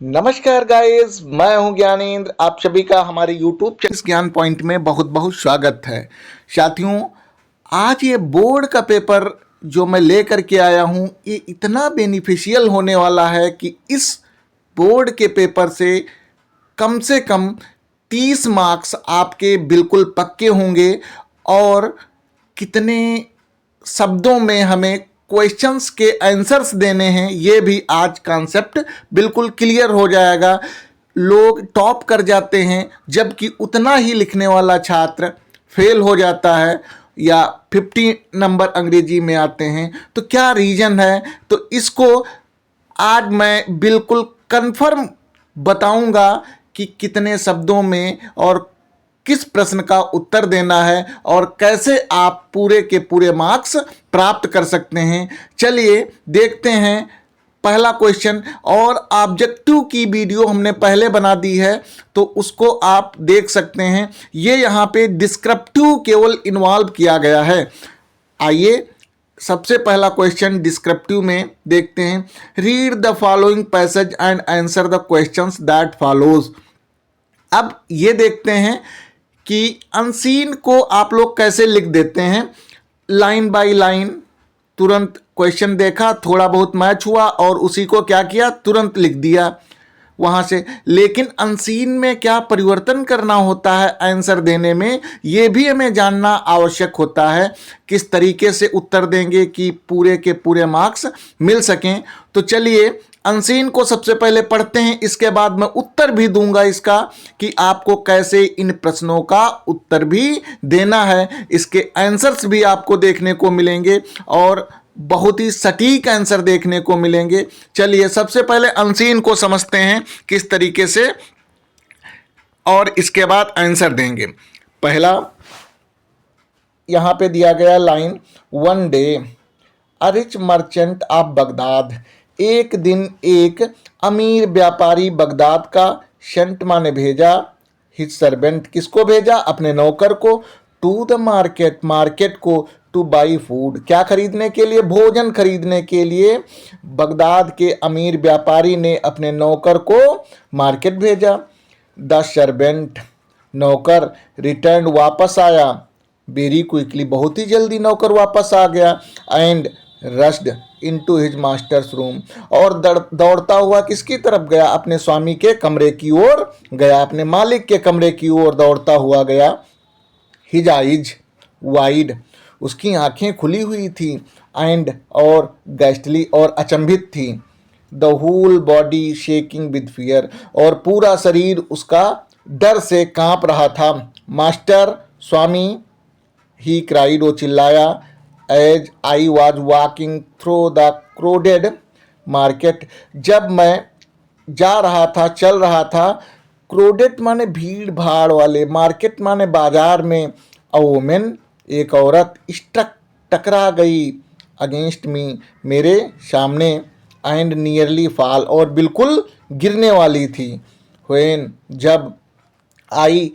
नमस्कार गाइस, मैं हूं ज्ञानेंद्र। आप सभी का हमारे यूट्यूब चैनल ज्ञान पॉइंट में बहुत बहुत स्वागत है। साथियों, आज ये बोर्ड का पेपर जो मैं लेकर के आया हूं, ये इतना बेनिफिशियल होने वाला है कि इस बोर्ड के पेपर से कम 30 मार्क्स आपके बिल्कुल पक्के होंगे। और कितने शब्दों में हमें क्वेश्चंस के आंसर्स देने हैं, ये भी आज कॉन्सेप्ट बिल्कुल क्लियर हो जाएगा। लोग टॉप कर जाते हैं, जबकि उतना ही लिखने वाला छात्र फेल हो जाता है या 50 नंबर अंग्रेजी में आते हैं। तो क्या रीज़न है, तो इसको आज मैं बिल्कुल कंफर्म बताऊंगा कि कितने शब्दों में और किस प्रश्न का उत्तर देना है और कैसे आप पूरे के पूरे मार्क्स प्राप्त कर सकते हैं। चलिए देखते हैं पहला क्वेश्चन। और ऑब्जेक्टिव की वीडियो हमने पहले बना दी है, तो उसको आप देख सकते हैं। ये यहाँ पे डिस्क्रिप्टिव केवल इन्वॉल्व किया गया है। आइए सबसे पहला क्वेश्चन डिस्क्रिप्टिव में देखते हैं। Read the following passage and answer the questions that follows. अब ये देखते हैं कि अनसीन को आप लोग कैसे लिख देते हैं। लाइन बाय लाइन तुरंत क्वेश्चन देखा, थोड़ा बहुत मैच हुआ और उसी को क्या किया, तुरंत लिख दिया वहाँ से। लेकिन अनसीन में क्या परिवर्तन करना होता है आंसर देने में, ये भी हमें जानना आवश्यक होता है। किस तरीके से उत्तर देंगे कि पूरे के पूरे मार्क्स मिल सकें। तो चलिए अनसीन को सबसे पहले पढ़ते हैं, इसके बाद मैं उत्तर भी दूंगा इसका कि आपको कैसे इन प्रश्नों का उत्तर भी देना है। इसके आंसर्स भी आपको देखने को मिलेंगे और बहुत ही सटीक आंसर देखने को मिलेंगे। चलिए सबसे पहले अनसीन को समझते हैं किस तरीके से, और इसके बाद आंसर देंगे। पहला यहाँ पे दिया गया line, one day a rich merchant of Baghdad. एक दिन एक अमीर व्यापारी बगदाद का सेंट माने भेजा, हिज सर्वेंट किसको भेजा, अपने नौकर को, टू द मार्केट मार्केट को, टू बाई फूड क्या खरीदने के लिए, भोजन खरीदने के लिए बगदाद के अमीर व्यापारी ने अपने नौकर को मार्केट भेजा। द सर्वेंट नौकर रिटर्न वापस आया, वेरी क्विकली बहुत ही जल्दी नौकर वापस आ गया। And rushed into his masters room और दौड़ता हुआ किसकी तरफ गया, अपने स्वामी के कमरे की ओर गया, अपने मालिक के कमरे की ओर दौड़ता हुआ गया। हिज आइज वाइड उसकी आंखें खुली हुई थी, एंड और गैस्टली और अचंभित थी। The whole body shaking with fear और पूरा शरीर उसका डर से कांप रहा था। मास्टर स्वामी, ही क्राइड वो चिल्लाया, as I was walking through the crowded market जब मैं जा रहा था, चल रहा था। क्राउडेड माने भीड़ भाड़ वाले, मार्केट माने बाजार में। अ वुमेन एक औरत, स्ट्रक टकरा गई, अगेंस्ट मी मेरे सामने, एंड नियरली फॉल और बिल्कुल गिरने वाली थी। व्हेन जब, I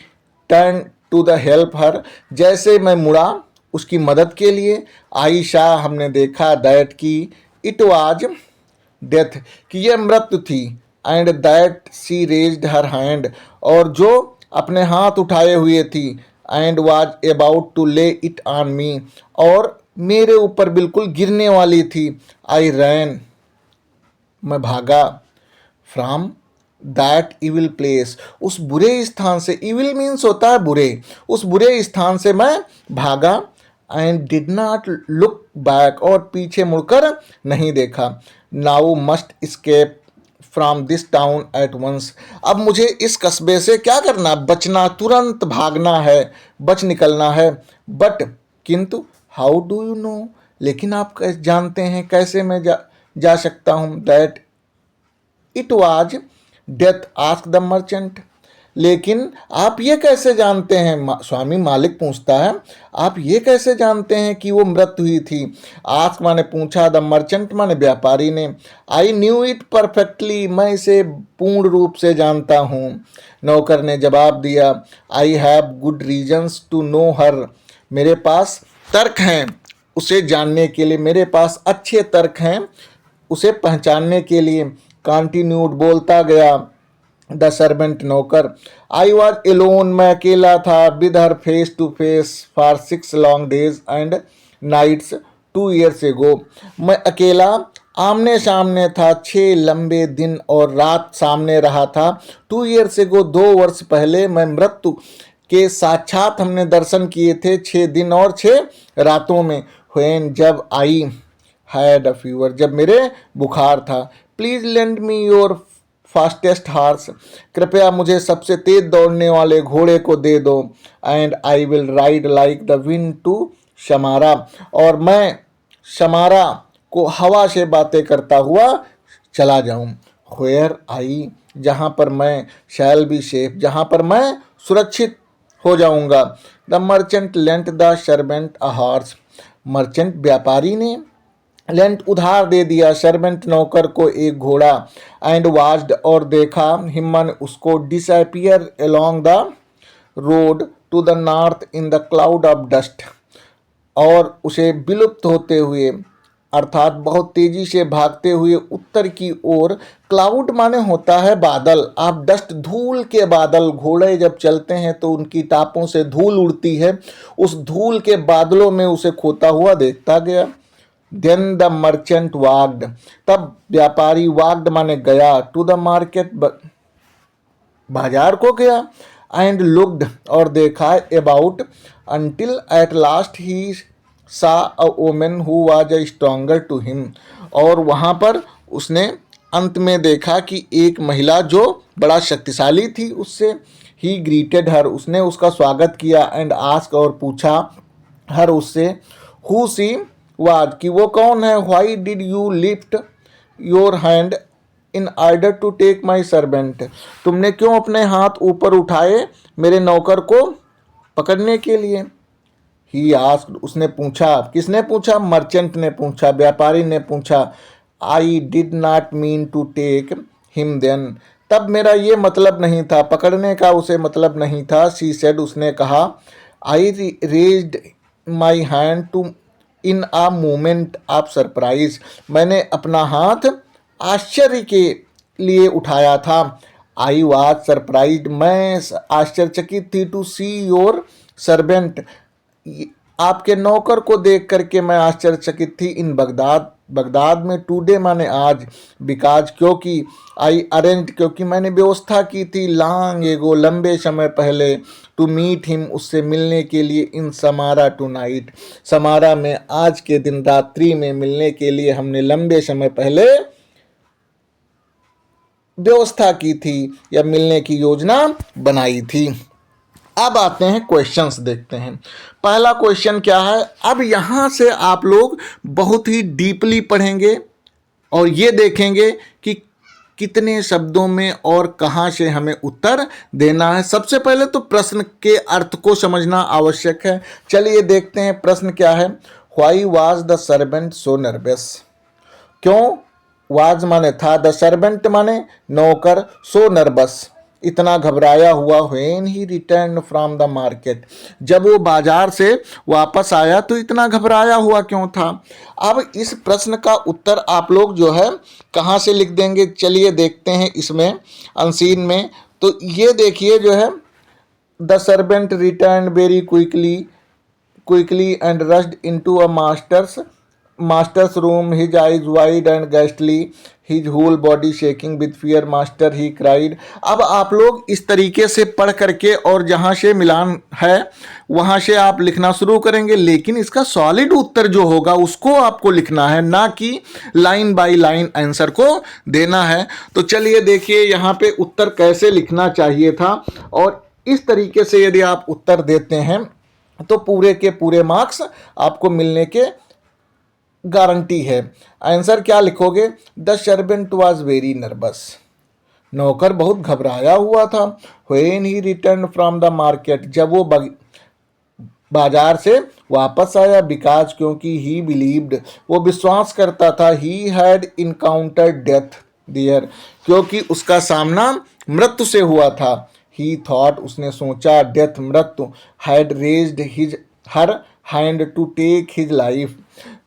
turn to the help her जैसे मैं मुड़ा उसकी मदद के लिए। आई शाह हमने देखा, दैट की, इट वाज डेथ कि यह मृत्यु थी। And that she raised her hand और जो अपने हाथ उठाए हुए थी। And was about to lay it on me और मेरे ऊपर बिल्कुल गिरने वाली थी। आई रैन मैं भागा, फ्रॉम दैट इविल प्लेस उस बुरे स्थान से, इविल मीन्स होता है बुरे, उस बुरे स्थान से मैं भागा। And did not look back और पीछे मुड़कर नहीं देखा। Now must escape from this town at once अब मुझे इस कस्बे से क्या करना, बचना, तुरंत भागना है, बच निकलना है। बट किंतु, हाउ डू यू नो लेकिन आप कैसे जानते हैं, कैसे मैं जा सकता हूँ। That it was death ask the merchant लेकिन आप ये कैसे जानते हैं, स्वामी मालिक पूछता है, आप ये कैसे जानते हैं कि वो मृत्यु हुई थी। आस्क माने पूछा, द मर्चेंट माने व्यापारी ने। आई न्यू इट परफेक्टली मैं इसे पूर्ण रूप से जानता हूँ, नौकर ने जवाब दिया। I have good reasons to know her मेरे पास तर्क हैं उसे जानने के लिए, मेरे पास अच्छे तर्क हैं उसे पहचानने के लिए। कंटिन्यूड बोलता गया द सर्वेंट नौकर। आई वॉज एलोन, मैं अकेला था, with her face to face for 6 long days and nights 2 years एगो। मैं अकेला आमने सामने था, 6 लंबे दिन और रात सामने रहा था। 2 years एगो, 2 वर्ष पहले मैं मृत्यु के साक्षात हमने दर्शन किए थे, 6 दिन और 6 रातों में। व्हेन, जब आई हैड अ फीवर, जब मेरे बुखार था। Please lend me your fastest horse, कृपया मुझे सबसे तेज दौड़ने वाले घोड़े को दे दो। And I will ride like the wind to शमारा, और मैं शमारा को हवा से बातें करता हुआ चला जाऊं। वेयर आई, जहां पर मैं, शैल बी सेफ, जहां पर मैं सुरक्षित हो जाऊंगा। The merchant lent the servant a horse, merchant व्यापारी ने लेंट उधार दे दिया सर्वेंट नौकर को एक घोड़ा। एंड वाच्ड, और देखा, हिमन उसको, disappear along the road to the north in the cloud of dust, और उसे विलुप्त होते हुए अर्थात बहुत तेजी से भागते हुए उत्तर की ओर। क्लाउड माने होता है बादल, आप डस्ट, धूल के बादल। घोड़े जब चलते हैं तो उनकी टापों से धूल उड़ती है, उस धूल के बादलों में उसे खोता हुआ देखता गया। देन द मर्चेंट वाक्ड, तब व्यापारी, वाक्ड माने गया, टू द मार्केट, बाजार को गया। एंड लुक्ड, और देखा, about, until at last he saw a women who was a stranger to him, और वहाँ पर उसने अंत में देखा कि एक महिला जो बड़ा शक्तिशाली थी उससे। ही ग्रीटेड हर, उसने उसका स्वागत किया। एंड आस्क, और पूछा, हर उससे, हु सी वाज, कि वो कौन है। Why did you lift your hand in order to take my servant, तुमने क्यों अपने हाथ ऊपर उठाए मेरे नौकर को पकड़ने के लिए। ही आस्क्ड, उसने पूछा, किसने पूछा, मर्चेंट ने पूछा, व्यापारी ने पूछा। I did not mean to take him then, तब मेरा ये मतलब नहीं था, पकड़ने का उसे मतलब नहीं था। शी सेड, उसने कहा। I raised my hand to in a moment of surprise, मैंने अपना हाथ आश्चर्य के लिए उठाया था। आई वॉज सरप्राइज, मैं आश्चर्यचकित थी। टू सी योर सर्वेंट, आपके नौकर को देख करके मैं आश्चर्यचकित थी। इन बगदाद, बगदाद में, टुडे माने आज, बिकॉज, क्योंकि, आई अरेंज, क्योंकि मैंने व्यवस्था की थी, लॉन्ग एगो, लंबे समय पहले, टू मीट हिम, उससे मिलने के लिए, इन समारा टू नाइट, समारा में आज के दिन रात्रि में मिलने के लिए हमने लंबे समय पहले व्यवस्था की थी या मिलने की योजना बनाई थी। अब आते हैं क्वेश्चंस, देखते हैं। पहला क्वेश्चन क्या है, अब यहां से आप लोग बहुत ही डीपली पढ़ेंगे और ये देखेंगे कि कितने शब्दों में और कहां से हमें उत्तर देना है। सबसे पहले तो प्रश्न के अर्थ को समझना आवश्यक है। चलिए देखते हैं प्रश्न क्या है। Why was the servant so nervous, क्यों, वाज माने था, द सर्वेंट माने नौकर, सो नर्वस, इतना घबराया हुआ। When he return from the market, जब वो बाजार से वापस आया तो इतना घबराया हुआ क्यों था। अब इस प्रश्न का उत्तर आप लोग जो है कहाँ से लिख देंगे, चलिए देखते हैं इसमें अनसीन में। तो ये देखिए जो है, the servant return very quickly and rushed into a master's room, his eyes wide and ghastly, his whole body shaking with fear. Master, he cried. अब आप लोग इस तरीके से पढ़ करके और जहाँ से मिलान है वहाँ से आप लिखना शुरू करेंगे, लेकिन इसका सॉलिड उत्तर जो होगा उसको आपको लिखना है, ना कि लाइन बाय लाइन आंसर को देना है। तो चलिए देखिए यहाँ पे उत्तर कैसे लिखना चाहिए था, और इस तरीके से यदि आप उत्तर देते हैं तो पूरे के पूरे मार्क्स आपको मिलने के गारंटी है। आंसर क्या लिखोगे, the servant was very nervous, नौकर बहुत घबराया हुआ था। When he return from the market, जब वो बाजार से वापस आया। बिकॉज, क्योंकि, ही बिलीव्ड, वो विश्वास करता था। He had encountered death there, क्योंकि उसका सामना मृत्यु से हुआ था। ही थॉट, उसने सोचा, डेथ मृत्यु, had raised his her hand to take his life,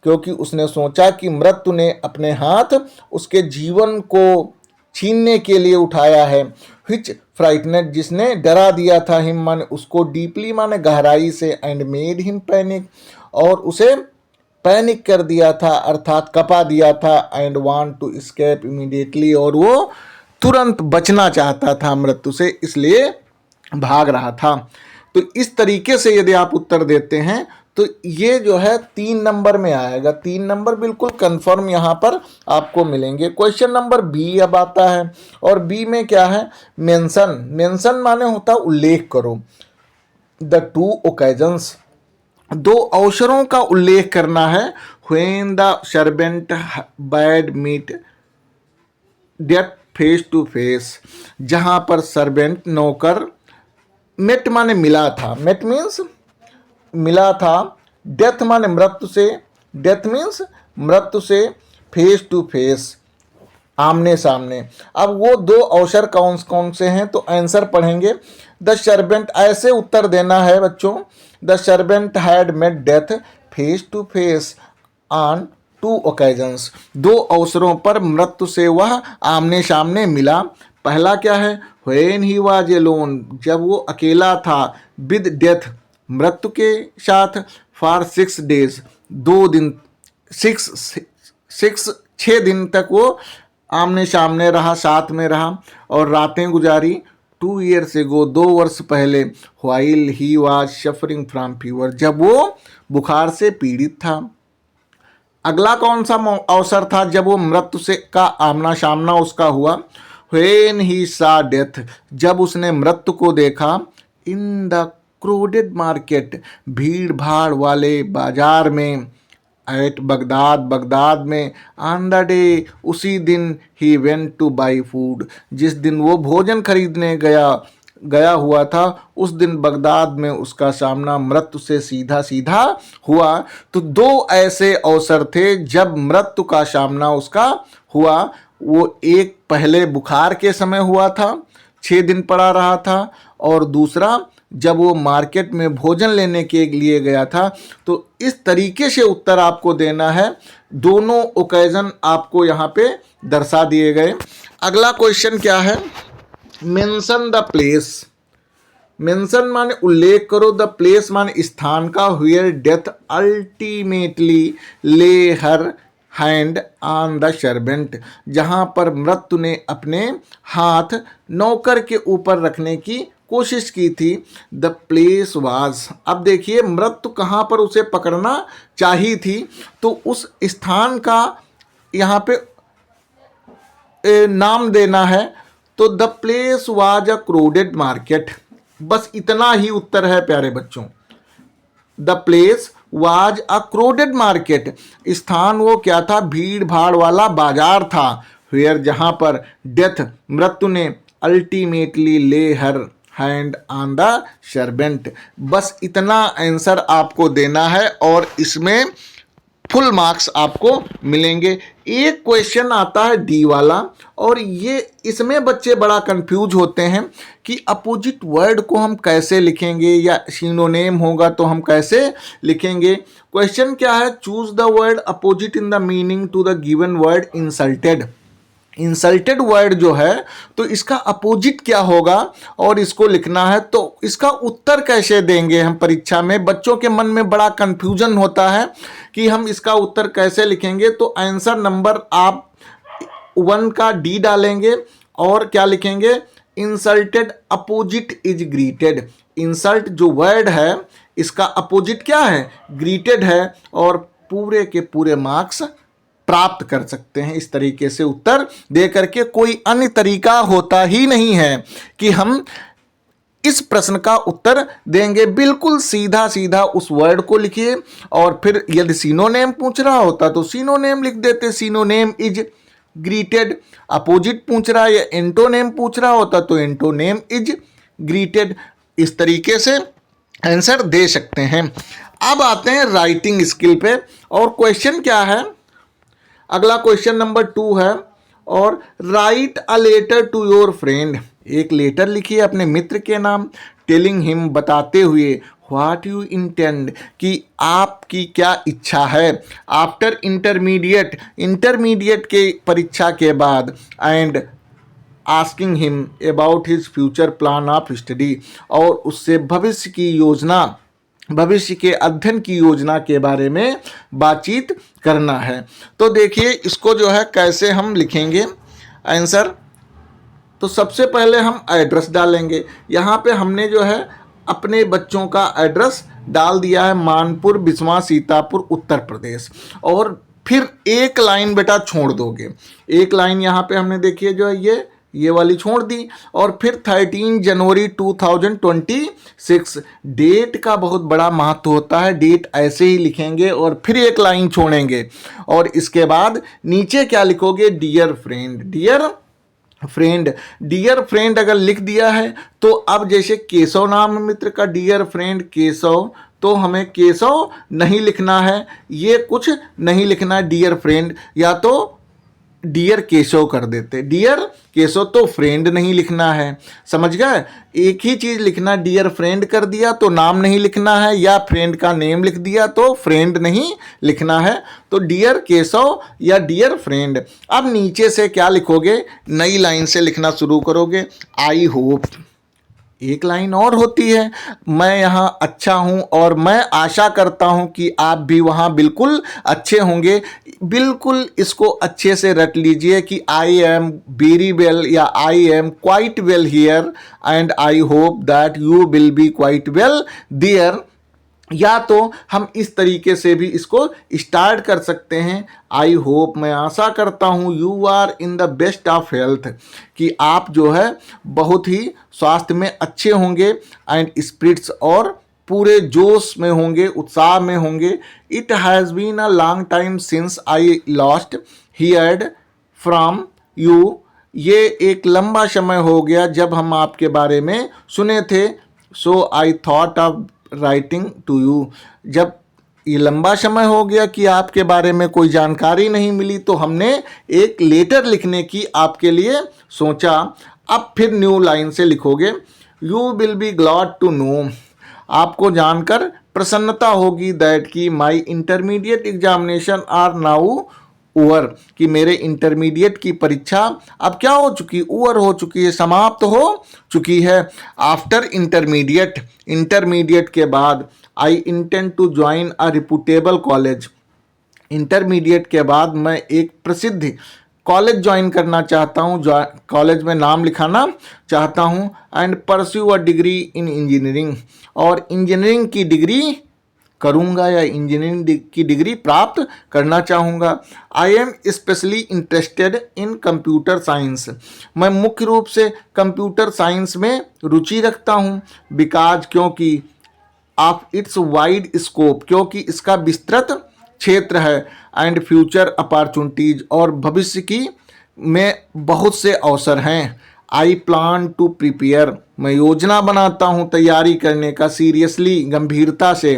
क्योंकि उसने सोचा कि मृत्यु ने अपने हाथ उसके जीवन को छीनने के लिए उठाया है। विच फ्राइटनेड, जिसने डरा दिया था, हिम माने उसको, डीपली माने गहराई से, एंड मेड हिम पैनिक, और उसे पैनिक कर दिया था अर्थात कपा दिया था, and want to escape immediately, और वो तुरंत बचना चाहता था मृत्यु से, इसलिए भाग रहा था। तो इस तरीके से यदि आप उत्तर देते हैं तो ये जो है 3 नंबर में आएगा। 3 नंबर बिल्कुल कंफर्म यहाँ पर आपको मिलेंगे। क्वेश्चन नंबर बी अब आता है, और बी में क्या है, मेंशन। मेंशन माने होता है उल्लेख करो। द 2 ओकेजन्स, 2 अवसरों का उल्लेख करना है। When the servant bad meet death face to face, जहां पर सर्वेंट नौकर, मेट माने मिला था, मेट मीन्स मिला था, डेथ माने मृत्यु से, डेथ मीन्स मृत्यु से, फेस टू फेस आमने सामने। अब वो 2 अवसर कौन कौन से हैं, तो आंसर पढ़ेंगे। द सर्वेंट, ऐसे उत्तर देना है बच्चों। The servant had met death face to face on 2 occasions, 2 अवसरों पर मृत्यु से वह आमने सामने मिला। पहला क्या है, व्हेन ही वाज एलोन, जब वो अकेला था, विद डेथ, मृत्यु के साथ, फॉर 6 days, 2 दिन, 6 दिन तक वो आमने सामने रहा, साथ में रहा और रातें गुजारी। 2 years ago, 2 वर्ष पहले, while he was suffering from fever, जब वो बुखार से पीड़ित था। अगला कौन सा अवसर था, जब वो मृत्यु से का आमना सामना उसका हुआ। व्हेन ही सा डेथ, जब उसने मृत्यु को देखा। इन द क्राउडेड मार्केट, भीड़ भाड़ वाले बाजार में। एट बगदाद, बगदाद में। ऑन द डे, उसी दिन। He went two by food, जिस दिन वो भोजन खरीदने गया हुआ था, उस दिन बगदाद में उसका सामना मृत्यु से सीधा सीधा हुआ। तो 2 ऐसे अवसर थे जब मृत्यु का सामना उसका हुआ। वो एक पहले बुखार के समय हुआ था, 6 दिन पड़ा रहा था, और दूसरा जब वो मार्केट में भोजन लेने के लिए गया था। तो इस तरीके से उत्तर आपको देना है। दोनों ओकेजन आपको यहाँ पे दर्शा दिए गए। अगला क्वेश्चन क्या है, मेंशन द प्लेस। मेंशन माने उल्लेख करो, द प्लेस माने स्थान का, व्हेयर डेथ अल्टीमेटली ले her hand on the servant, जहां पर मृत्यु ने अपने हाथ नौकर के ऊपर रखने की कोशिश की थी। द प्लेस वाज, अब देखिए मृत्यु कहाँ पर उसे पकड़ना चाहिए थी, तो उस स्थान का यहाँ पे नाम देना है। तो the place was a crowded market, बस इतना ही उत्तर है प्यारे बच्चों। The place was a crowded market, स्थान वो क्या था, भीड़ भाड़ वाला बाजार था। वेयर, जहां पर डेथ, मृत्यु ने, अल्टीमेटली ले her hand on the servant. बस इतना आंसर आपको देना है और इसमें फुल मार्क्स आपको मिलेंगे। एक क्वेश्चन आता है डी वाला, और ये इसमें बच्चे बड़ा कंफ्यूज होते हैं कि अपोजिट वर्ड को हम कैसे लिखेंगे, या सिनोनिम होगा तो हम कैसे लिखेंगे। क्वेश्चन क्या है, choose the word opposite in the meaning to the given word insulted. Insulted word जो है तो इसका अपोजिट क्या होगा और इसको लिखना है, तो इसका उत्तर कैसे देंगे हम परीक्षा में। बच्चों के मन में बड़ा कंफ्यूजन होता है कि हम इसका उत्तर कैसे लिखेंगे। तो आंसर नंबर आप 1 का डी डालेंगे और क्या लिखेंगे, insulted opposite is greeted. Insult जो वर्ड है इसका अपोजिट क्या है, ग्रीटेड है, और पूरे के पूरे मार्क्स प्राप्त कर सकते हैं। इस तरीके से उत्तर दे करके कोई अन्य तरीका होता ही नहीं है कि हम इस प्रश्न का उत्तर देंगे। बिल्कुल सीधा सीधा उस वर्ड को लिखिए, और फिर यदि सिनोनिम पूछ रहा होता तो सिनोनिम लिख देते, सिनोनिम इज ग्रीटेड। अपोजिट पूछ रहा है या एंटोनेम पूछ रहा होता तो एंटोनेम इज ग्रीटेड। इस तरीके से आंसर दे सकते हैं। अब आते हैं राइटिंग स्किल पे, और क्वेश्चन क्या है, अगला क्वेश्चन नंबर 2 है, और write a letter to your friend. एक लेटर लिखिए अपने मित्र के नाम, टेलिंग हिम, बताते हुए, व्हाट यू इंटेंड, कि आपकी क्या इच्छा है, आफ्टर इंटरमीडिएट, इंटरमीडिएट के परीक्षा के बाद, and asking him about his future plan of study, और उससे भविष्य की योजना, भविष्य के अध्ययन की योजना के बारे में बातचीत करना है। तो देखिए इसको जो है कैसे हम लिखेंगे आंसर। तो सबसे पहले हम एड्रेस डालेंगे। यहाँ पे हमने जो है अपने बच्चों का एड्रेस डाल दिया है, मानपुर बिस्वा सीतापुर उत्तर प्रदेश, और फिर एक लाइन बेटा छोड़ दोगे। एक लाइन यहाँ पे हमने देखिए जो है ये वाली छोड़ दी, और फिर 13 जनवरी 2026। डेट का बहुत बड़ा महत्व होता है, डेट ऐसे ही लिखेंगे और फिर एक लाइन छोड़ेंगे, और इसके बाद नीचे क्या लिखोगे, डियर फ्रेंड। डियर फ्रेंड अगर लिख दिया है तो अब जैसे केशव नाम मित्र का डियर फ्रेंड केशव, तो हमें केशव नहीं लिखना है, ये कुछ नहीं लिखना है डियर फ्रेंड, या तो डियर केशव कर देते। डियर केशव तो फ्रेंड नहीं लिखना है, समझ गए। एक ही चीज लिखना, डियर फ्रेंड कर दिया तो नाम नहीं लिखना है, या फ्रेंड का नेम लिख दिया तो फ्रेंड नहीं लिखना है। तो डियर केशव या डियर फ्रेंड। अब नीचे से क्या लिखोगे, नई लाइन से लिखना शुरू करोगे। आई होप, एक लाइन और होती है, मैं यहाँ अच्छा हूँ और मैं आशा करता हूँ कि आप भी वहाँ बिल्कुल अच्छे होंगे। बिल्कुल इसको अच्छे से रट लीजिए कि आई एम वेरी वेल या I am quite well here and I hope that you will be quite well there. या तो हम इस तरीके से भी इसको स्टार्ट कर सकते हैं, आई होप, मैं आशा करता हूँ, you are in the best of health, कि आप जो है बहुत ही स्वास्थ्य में अच्छे होंगे, एंड स्पिरिट्स, और पूरे जोश में होंगे, उत्साह में होंगे। It has been a long time since I lost heard from you, ये एक लंबा समय हो गया जब हम आपके बारे में सुने थे। So I thought of writing to you, जब ये लंबा समय हो गया कि आपके बारे में कोई जानकारी नहीं मिली, तो हमने एक लेटर लिखने की आपके लिए सोचा। अब फिर न्यू लाइन से लिखोगे, you will be glad to know, आपको जानकर प्रसन्नता होगी, दैट की my intermediate examination are now over, कि मेरे इंटरमीडिएट की परीक्षा अब क्या हो चुकी, ओवर हो चुकी है, समाप्त हो चुकी है। आफ्टर इंटरमीडिएट के बाद I intend to join a reputable college, intermediate के बाद मैं एक प्रसिद्ध कॉलेज ज्वाइन करना चाहता हूँ, कॉलेज में नाम लिखाना चाहता हूँ, and pursue a degree in engineering, और इंजीनियरिंग की डिग्री करूँगा या इंजीनियरिंग की डिग्री प्राप्त करना चाहूँगा। I am specially interested in computer science, मैं मुख्य रूप से कंप्यूटर साइंस में रुचि रखता हूँ, बिकॉज, क्योंकि, ऑफ इट्स वाइड स्कोप, क्योंकि इसका विस्तृत क्षेत्र है, एंड फ्यूचर अपॉर्चुनिटीज, और भविष्य की में बहुत से अवसर हैं। आई प्लान टू प्रिपेयर, मैं योजना बनाता हूँ तैयारी करने का, सीरियसली, गंभीरता से,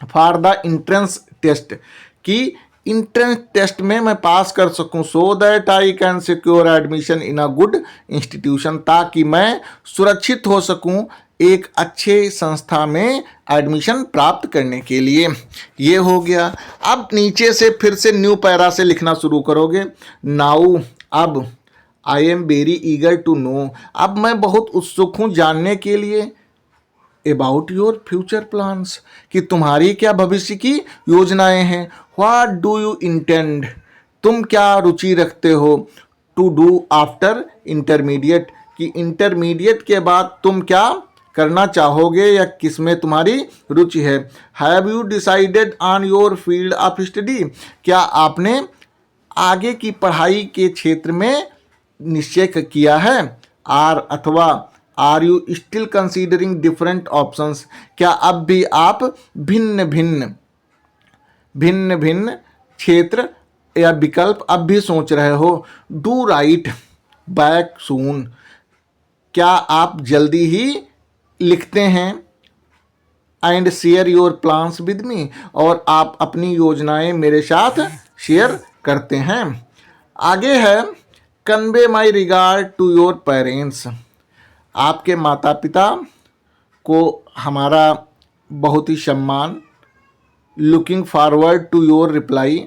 फॉर द इंट्रेंस टेस्ट, कि इंट्रेंस टेस्ट में मैं पास कर सकूं, so that I can secure admission in a good institution, ताकि मैं सुरक्षित हो सकूं एक अच्छे संस्था में एडमिशन प्राप्त करने के लिए। ये हो गया। अब नीचे से फिर से न्यू पैरा से लिखना शुरू करोगे। नाउ, अब, I am very eager to know, अब मैं बहुत उत्सुक हूँ जानने के लिए, अबाउट योर फ्यूचर प्लान्स, कि तुम्हारी क्या भविष्य की योजनाएं हैं। व्हाट डू यू इंटेंड, तुम क्या रुचि रखते हो, टू डू आफ्टर इंटरमीडिएट, कि इंटरमीडिएट के बाद तुम क्या करना चाहोगे या किस में तुम्हारी रुचि है। Have you decided on your field of study, क्या आपने आगे की पढ़ाई के क्षेत्र में निश्चय किया है। आर, अथवा, are you still considering different options, क्या अब भी आप भिन्न भिन्न क्षेत्र या विकल्प अब भी सोच रहे हो। डू राइट बैक सून, क्या आप जल्दी ही लिखते हैं। And share your plans with me, और आप अपनी योजनाएं मेरे साथ शेयर करते हैं। आगे है, convey my regard to your parents, आपके माता पिता को हमारा बहुत ही सम्मान। Looking forward to your reply,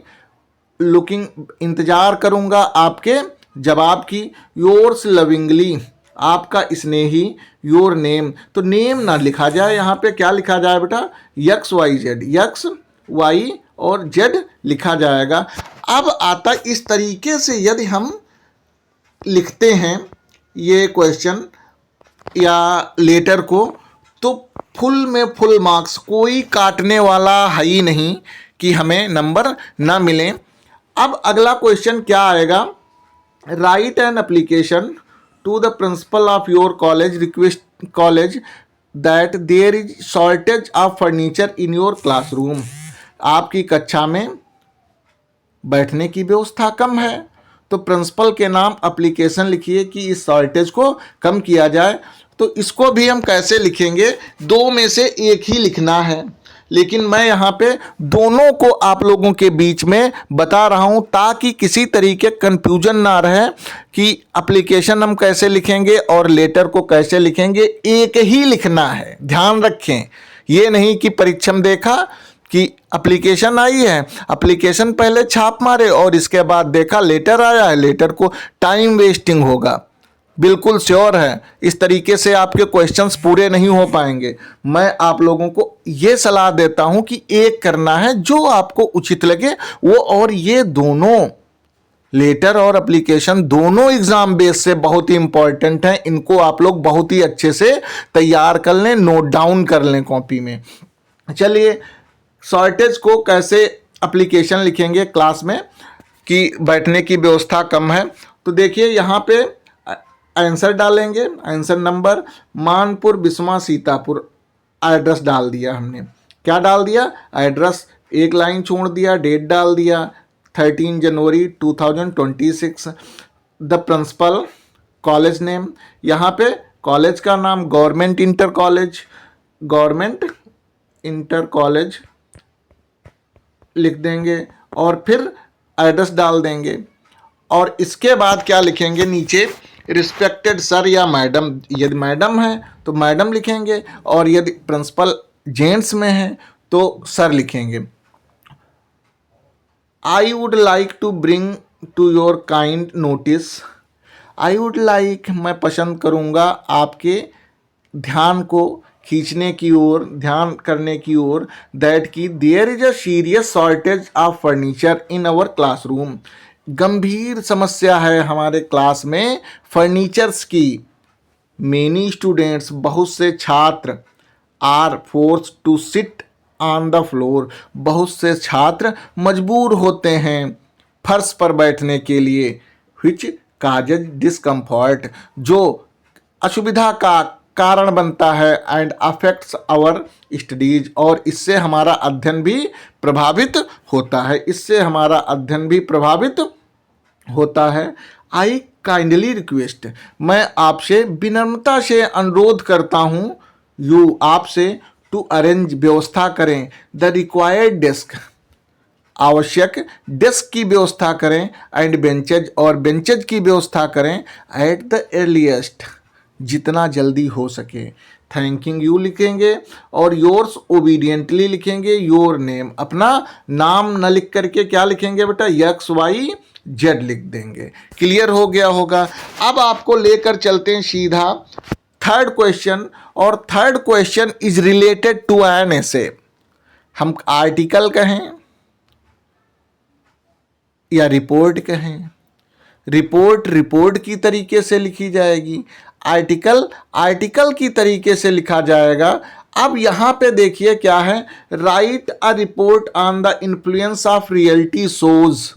इंतज़ार करूँगा आपके जवाब की योर्स लविंगली, आपका स्नेही, योर नेम, तो नेम ना लिखा जाए, यहाँ पे क्या लिखा जाए बेटा, X Y Z, X Y और जेड लिखा जाएगा। अब आता इस तरीके से यदि हम लिखते हैं ये क्वेश्चन या लेटर को, तो फुल में फुल मार्क्स, कोई काटने वाला है ही नहीं कि हमें नंबर ना मिले। अब अगला क्वेश्चन क्या आएगा, write an application to the principal of your college, request college that there is shortage of furniture in your classroom, आपकी कक्षा में बैठने की व्यवस्था कम है, तो प्रिंसिपल के नाम एप्लीकेशन लिखिए कि इस शॉर्टेज को कम किया जाए। तो इसको भी हम कैसे लिखेंगे, दो में से एक ही लिखना है, लेकिन मैं यहाँ पे दोनों को आप लोगों के बीच में बता रहा हूँ ताकि किसी तरीके कंफ्यूजन ना रहे कि एप्लीकेशन हम कैसे लिखेंगे और लेटर को कैसे लिखेंगे, एक ही लिखना है। ध्यान रखें, ये नहीं कि परीक्षा में देखा कि एप्लीकेशन आई है, एप्लीकेशन पहले छाप मारे और इसके बाद देखा लेटर आया है, लेटर को टाइम वेस्टिंग होगा, बिल्कुल श्योर है। इस तरीके से आपके क्वेश्चंस पूरे नहीं हो पाएंगे। मैं आप लोगों को ये सलाह देता हूं कि एक करना है जो आपको उचित लगे वो, और ये दोनों लेटर और एप्लीकेशन दोनों एग्जाम बेस से बहुत ही इंपॉर्टेंट हैं, इनको आप लोग बहुत ही अच्छे से तैयार कर लें, नोट डाउन कर लें कॉपी में। चलिए, शॉर्टेज को कैसे एप्लीकेशन लिखेंगे क्लास में कि बैठने की व्यवस्था कम है, तो देखिए यहाँ पे आंसर डालेंगे, answer number Manpur Biswa Sitapur, address डाल दिया हमने, क्या डाल दिया, एड्रेस, एक लाइन छोड़ दिया, डेट डाल दिया 13 जनवरी 2026, द प्रिंसिपल, कॉलेज नेम, यहाँ पे कॉलेज का नाम government inter college, government inter college लिख देंगे और फिर एड्रेस डाल देंगे। और इसके बाद क्या लिखेंगे, नीचे रिस्पेक्टेड सर या मैडम, यदि मैडम है तो मैडम लिखेंगे और यदि प्रिंसिपल जेंट्स में है तो सर लिखेंगे। I would like to bring to your kind notice, I would like, मैं पसंद करूँगा आपके ध्यान को खींचने की ओर, ध्यान करने की ओर, दैट की there is a serious shortage of furniture in our classroom, गंभीर समस्या है हमारे क्लास में फर्नीचर्स की। मेनी स्टूडेंट्स, बहुत से छात्र, are force to sit on the floor, बहुत से छात्र मजबूर होते हैं फर्श पर बैठने के लिए, विच काजेज डिस्कम्फर्ट, जो असुविधा का कारण बनता है, एंड अफेक्ट्स आवर स्टडीज, और इससे हमारा अध्ययन भी प्रभावित होता है, इससे हमारा अध्ययन भी प्रभावित होता है। आई काइंडली रिक्वेस्ट, मैं आपसे विनम्रता से अनुरोध करता हूँ, यू, आपसे, टू अरेंज, व्यवस्था करें, द रिक्वायर्ड डेस्क, आवश्यक डेस्क की व्यवस्था करें, एंड बेंचेज, और बेंचेज की व्यवस्था करें, एट द अर्लीस्ट, जितना जल्दी हो सके। थैंकिंग यू लिखेंगे और योर्स ओबीडियंटली लिखेंगे, योर नेम, अपना नाम न लिख करके क्या लिखेंगे बेटा, यक्स वाई जेड लिख देंगे। क्लियर हो गया होगा। अब आपको लेकर चलते हैं सीधा थर्ड क्वेश्चन, और third question is related to an essay. हम आर्टिकल कहें या रिपोर्ट कहें, रिपोर्ट की तरीके से लिखी जाएगी, आर्टिकल की तरीके से लिखा जाएगा। अब यहाँ पे देखिए क्या है, right a report on the influence of reality shows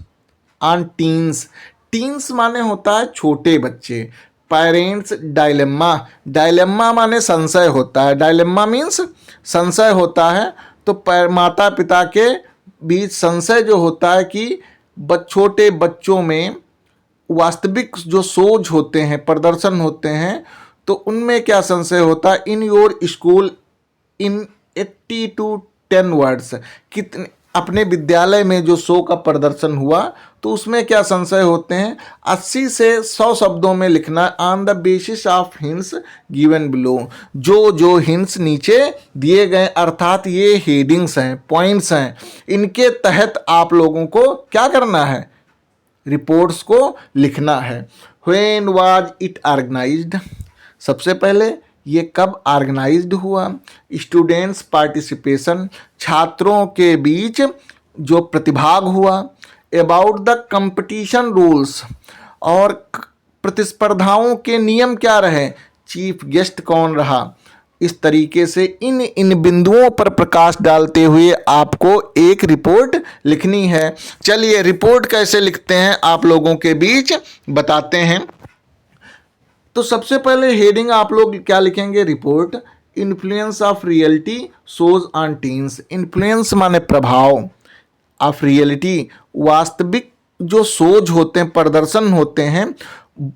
on teens, teens माने होता है छोटे बच्चे, पेरेंट्स डायलेम्मा माने संशय होता है, डायलेम्मा मीन्स संशय होता है, तो माता पिता के बीच संशय जो होता है कि छोटे बच्चों में वास्तविक जो सोच होते हैं, प्रदर्शन होते हैं, तो उनमें क्या संशय होता है, in your school in 80 to 10 words, कितने अपने विद्यालय में जो शो का प्रदर्शन हुआ तो उसमें क्या संशय होते हैं, 80 से 100 शब्दों में लिखना, on the basis of hints given below, जो हिंट्स नीचे दिए गए, अर्थात ये हेडिंग्स हैं, पॉइंट्स हैं, इनके तहत आप लोगों को क्या करना है, रिपोर्ट्स को लिखना है। व्हेन वाज इट ऑर्गेनाइज्ड, सबसे पहले ये कब ऑर्गेनाइज्ड हुआ। स्टूडेंट्स पार्टिसिपेशन, छात्रों के बीच जो प्रतिभाग हुआ। अबाउट द कंपटीशन रूल्स, और प्रतिस्पर्धाओं के नियम क्या रहे। चीफ गेस्ट कौन रहा। इस तरीके से इन बिंदुओं पर प्रकाश डालते हुए आपको एक रिपोर्ट लिखनी है। चलिए रिपोर्ट कैसे लिखते हैं आप लोगों के बीच बताते हैं। तो सबसे पहले हेडिंग आप लोग क्या लिखेंगे, report influence of reality shows on teens. Influence माने प्रभाव, ऑफ रियलिटी वास्तविक जो सोच होते हैं, प्रदर्शन होते हैं,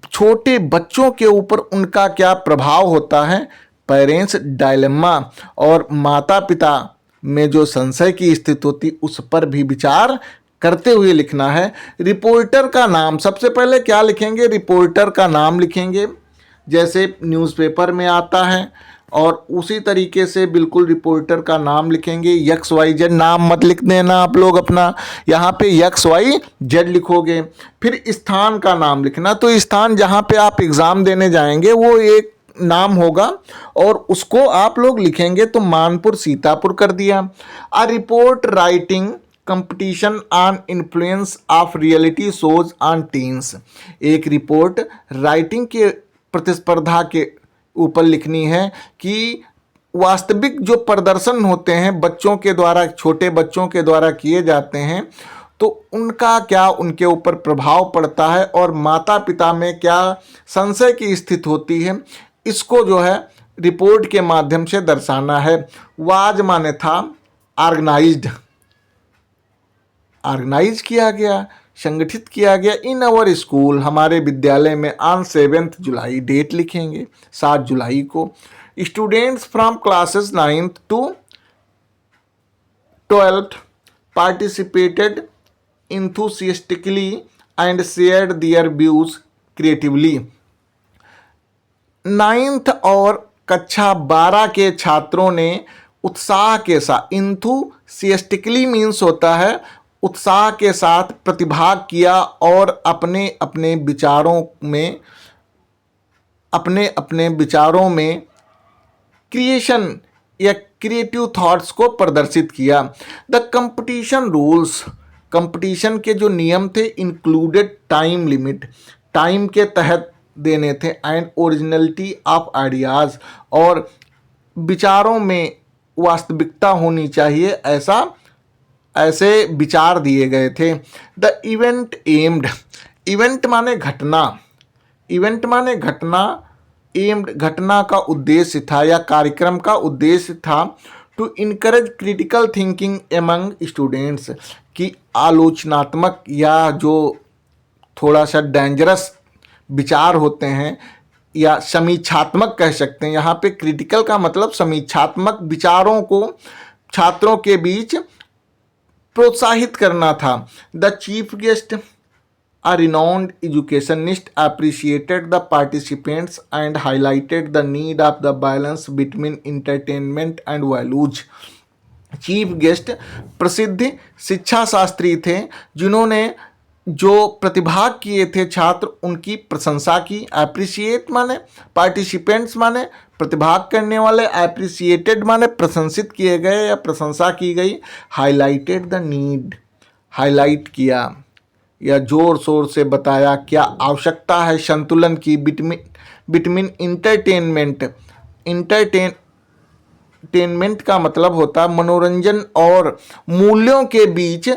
छोटे बच्चों के ऊपर उनका क्या प्रभाव होता है। पेरेंट्स डायलेमा, और माता पिता में जो संशय की स्थिति होती उस पर भी विचार करते हुए लिखना है। रिपोर्टर का नाम, सबसे पहले क्या लिखेंगे, रिपोर्टर का नाम लिखेंगे जैसे न्यूज़पेपर में आता है, और उसी तरीके से बिल्कुल रिपोर्टर का नाम लिखेंगे। XYZ नाम मत लिख देना आप लोग अपना, यहाँ पे XYZ लिखोगे। फिर स्थान का नाम लिखना, तो स्थान जहाँ पे आप एग्ज़ाम देने जाएंगे वो एक नाम होगा और उसको आप लोग लिखेंगे। तो मानपुर सीतापुर कर दिया। A report writing competition on influence of reality shows on teens. एक रिपोर्ट राइटिंग के प्रतिस्पर्धा के ऊपर लिखनी है कि वास्तविक जो प्रदर्शन होते हैं बच्चों के द्वारा, छोटे बच्चों के द्वारा किए जाते हैं, तो उनका क्या उनके ऊपर प्रभाव पड़ता है और माता पिता में क्या संशय की स्थिति होती है, इसको जो है रिपोर्ट के माध्यम से दर्शाना है। वाज माने था, ऑर्गेनाइज्ड, ऑर्गेनाइज किया गया, संगठित किया गया। इन अवर स्कूल, हमारे विद्यालय में। ऑन 7 जुलाई, डेट लिखेंगे 7 जुलाई को। Students from classes 9th to 12th participated enthusiastically and shared their views creatively। 9th और कक्षा 12 के छात्रों ने उत्साह के साथ, इंथुसियास्टिकली मीन्स होता है उत्साह के साथ प्रतिभाग किया और अपने अपने विचारों में क्रिएशन या क्रिएटिव थॉट्स को प्रदर्शित किया। द कंपटीशन रूल्स, कंपटीशन के जो नियम थे, इंक्लूडेड टाइम लिमिट, टाइम के तहत देने थे, एंड ओरिजिनलिटी ऑफ आइडियाज़, और विचारों में वास्तविकता होनी चाहिए, ऐसे विचार दिए गए थे। द इवेंट एम्ड, इवेंट माने घटना, इवेंट माने घटना, एम्ड घटना का उद्देश्य था या कार्यक्रम का उद्देश्य था to encourage critical thinking among students, कि आलोचनात्मक या जो थोड़ा सा डेंजरस विचार होते हैं या समीक्षात्मक कह सकते हैं, यहाँ पे क्रिटिकल का मतलब समीक्षात्मक विचारों को छात्रों के बीच प्रोत्साहित करना था। The chief guest, a renowned educationist, appreciated the participants and highlighted the need of the balance between entertainment and values. Chief guest प्रसिद्ध शिक्षा शास्त्री थे जिन्होंने जो प्रतिभाग किए थे छात्र, उनकी प्रशंसा की। अप्रिशिएट माने, पार्टिसिपेंट्स माने प्रतिभाग करने वाले, अप्रिशिएटेड माने प्रशंसित किए गए या प्रशंसा की गई। हाईलाइटेड द नीड, हाईलाइट किया या जोर शोर से बताया क्या आवश्यकता है संतुलन की बिटवीन इंटरटेनमेंट, इंटरटेनमेंट का मतलब होता है मनोरंजन और मूल्यों के बीच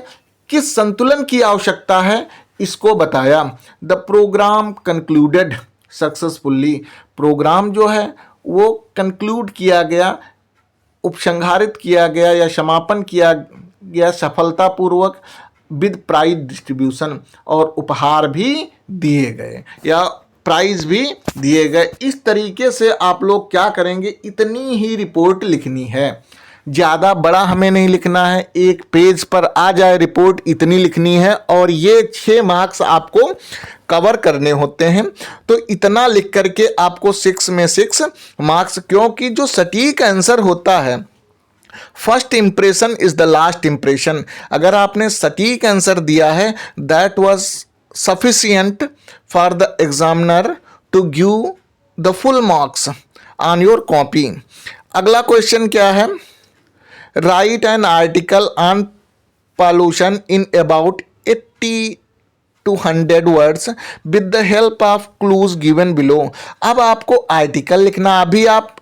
किस संतुलन की आवश्यकता है, इसको बताया। The programme concluded successfully, programme जो है वो कंक्लूड किया गया, उपसंहारित किया गया या समापन किया गया सफलतापूर्वक, विद प्राइज डिस्ट्रीब्यूशन, और उपहार भी दिए गए या प्राइज भी दिए गए। इस तरीके से आप लोग क्या करेंगे, इतनी ही रिपोर्ट लिखनी है, ज़्यादा बड़ा हमें नहीं लिखना है, एक पेज पर आ जाए रिपोर्ट, इतनी लिखनी है। और ये 6 मार्क्स आपको कवर करने होते हैं, तो इतना लिख करके आपको 6 में 6 मार्क्स, क्योंकि जो सटीक आंसर होता है, first impression is the last impression. अगर आपने सटीक आंसर दिया है, that was sufficient for the examiner to give the full marks on your copy. अगला क्वेश्चन क्या है? Right an article on pollution in about 80 to 100 words with the help of clues given below. अब आपको article लिखना, अभी आप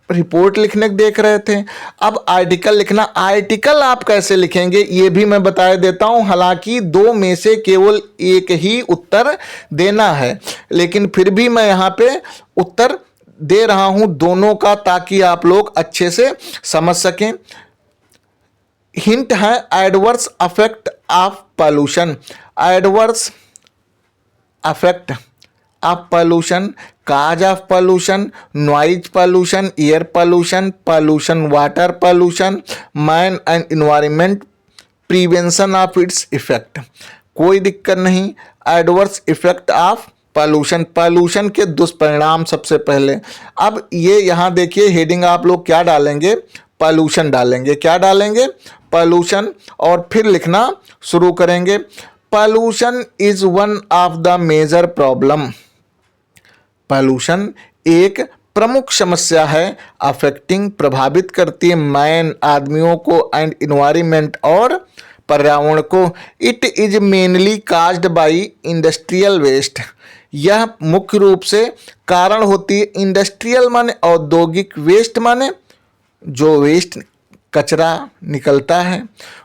report लिखने देख रहे थे, अब आर्टिकल लिखना। आर्टिकल आप कैसे लिखेंगे ये भी मैं बता देता हूं। हालांकि दो में से केवल एक ही उत्तर देना है, लेकिन फिर भी मैं यहां पे उत्तर दे रहा हूं दोनों का, ताकि आप लोग अच्छे से समझ सकें। हिंट है adverse affect of pollution. Adverse affect of pollution, cause of pollution, noise pollution, air pollution, pollution water pollution, man and environment, prevention of its effect. कोई दिक्कत नहीं। Adverse effect of pollution, pollution के दुष्परिणाम सबसे पहले। अब ये यहाँ देखिए हेडिंग आप लोग क्या डालेंगे? पॉल्यूशन डालेंगे। क्या डालेंगे? पॉल्यूशन। और फिर लिखना शुरू करेंगे। Pollution is one of the major problem. Pollution एक प्रमुख समस्या है। अफेक्टिंग प्रभावित करती है मैन आदमियों को एंड इन्वायरमेंट और पर्यावरण को। It is mainly caused by industrial waste. यह मुख्य रूप से कारण होती है इंडस्ट्रियल माने औद्योगिक, वेस्ट माने जो वेस्ट कचरा निकलता है,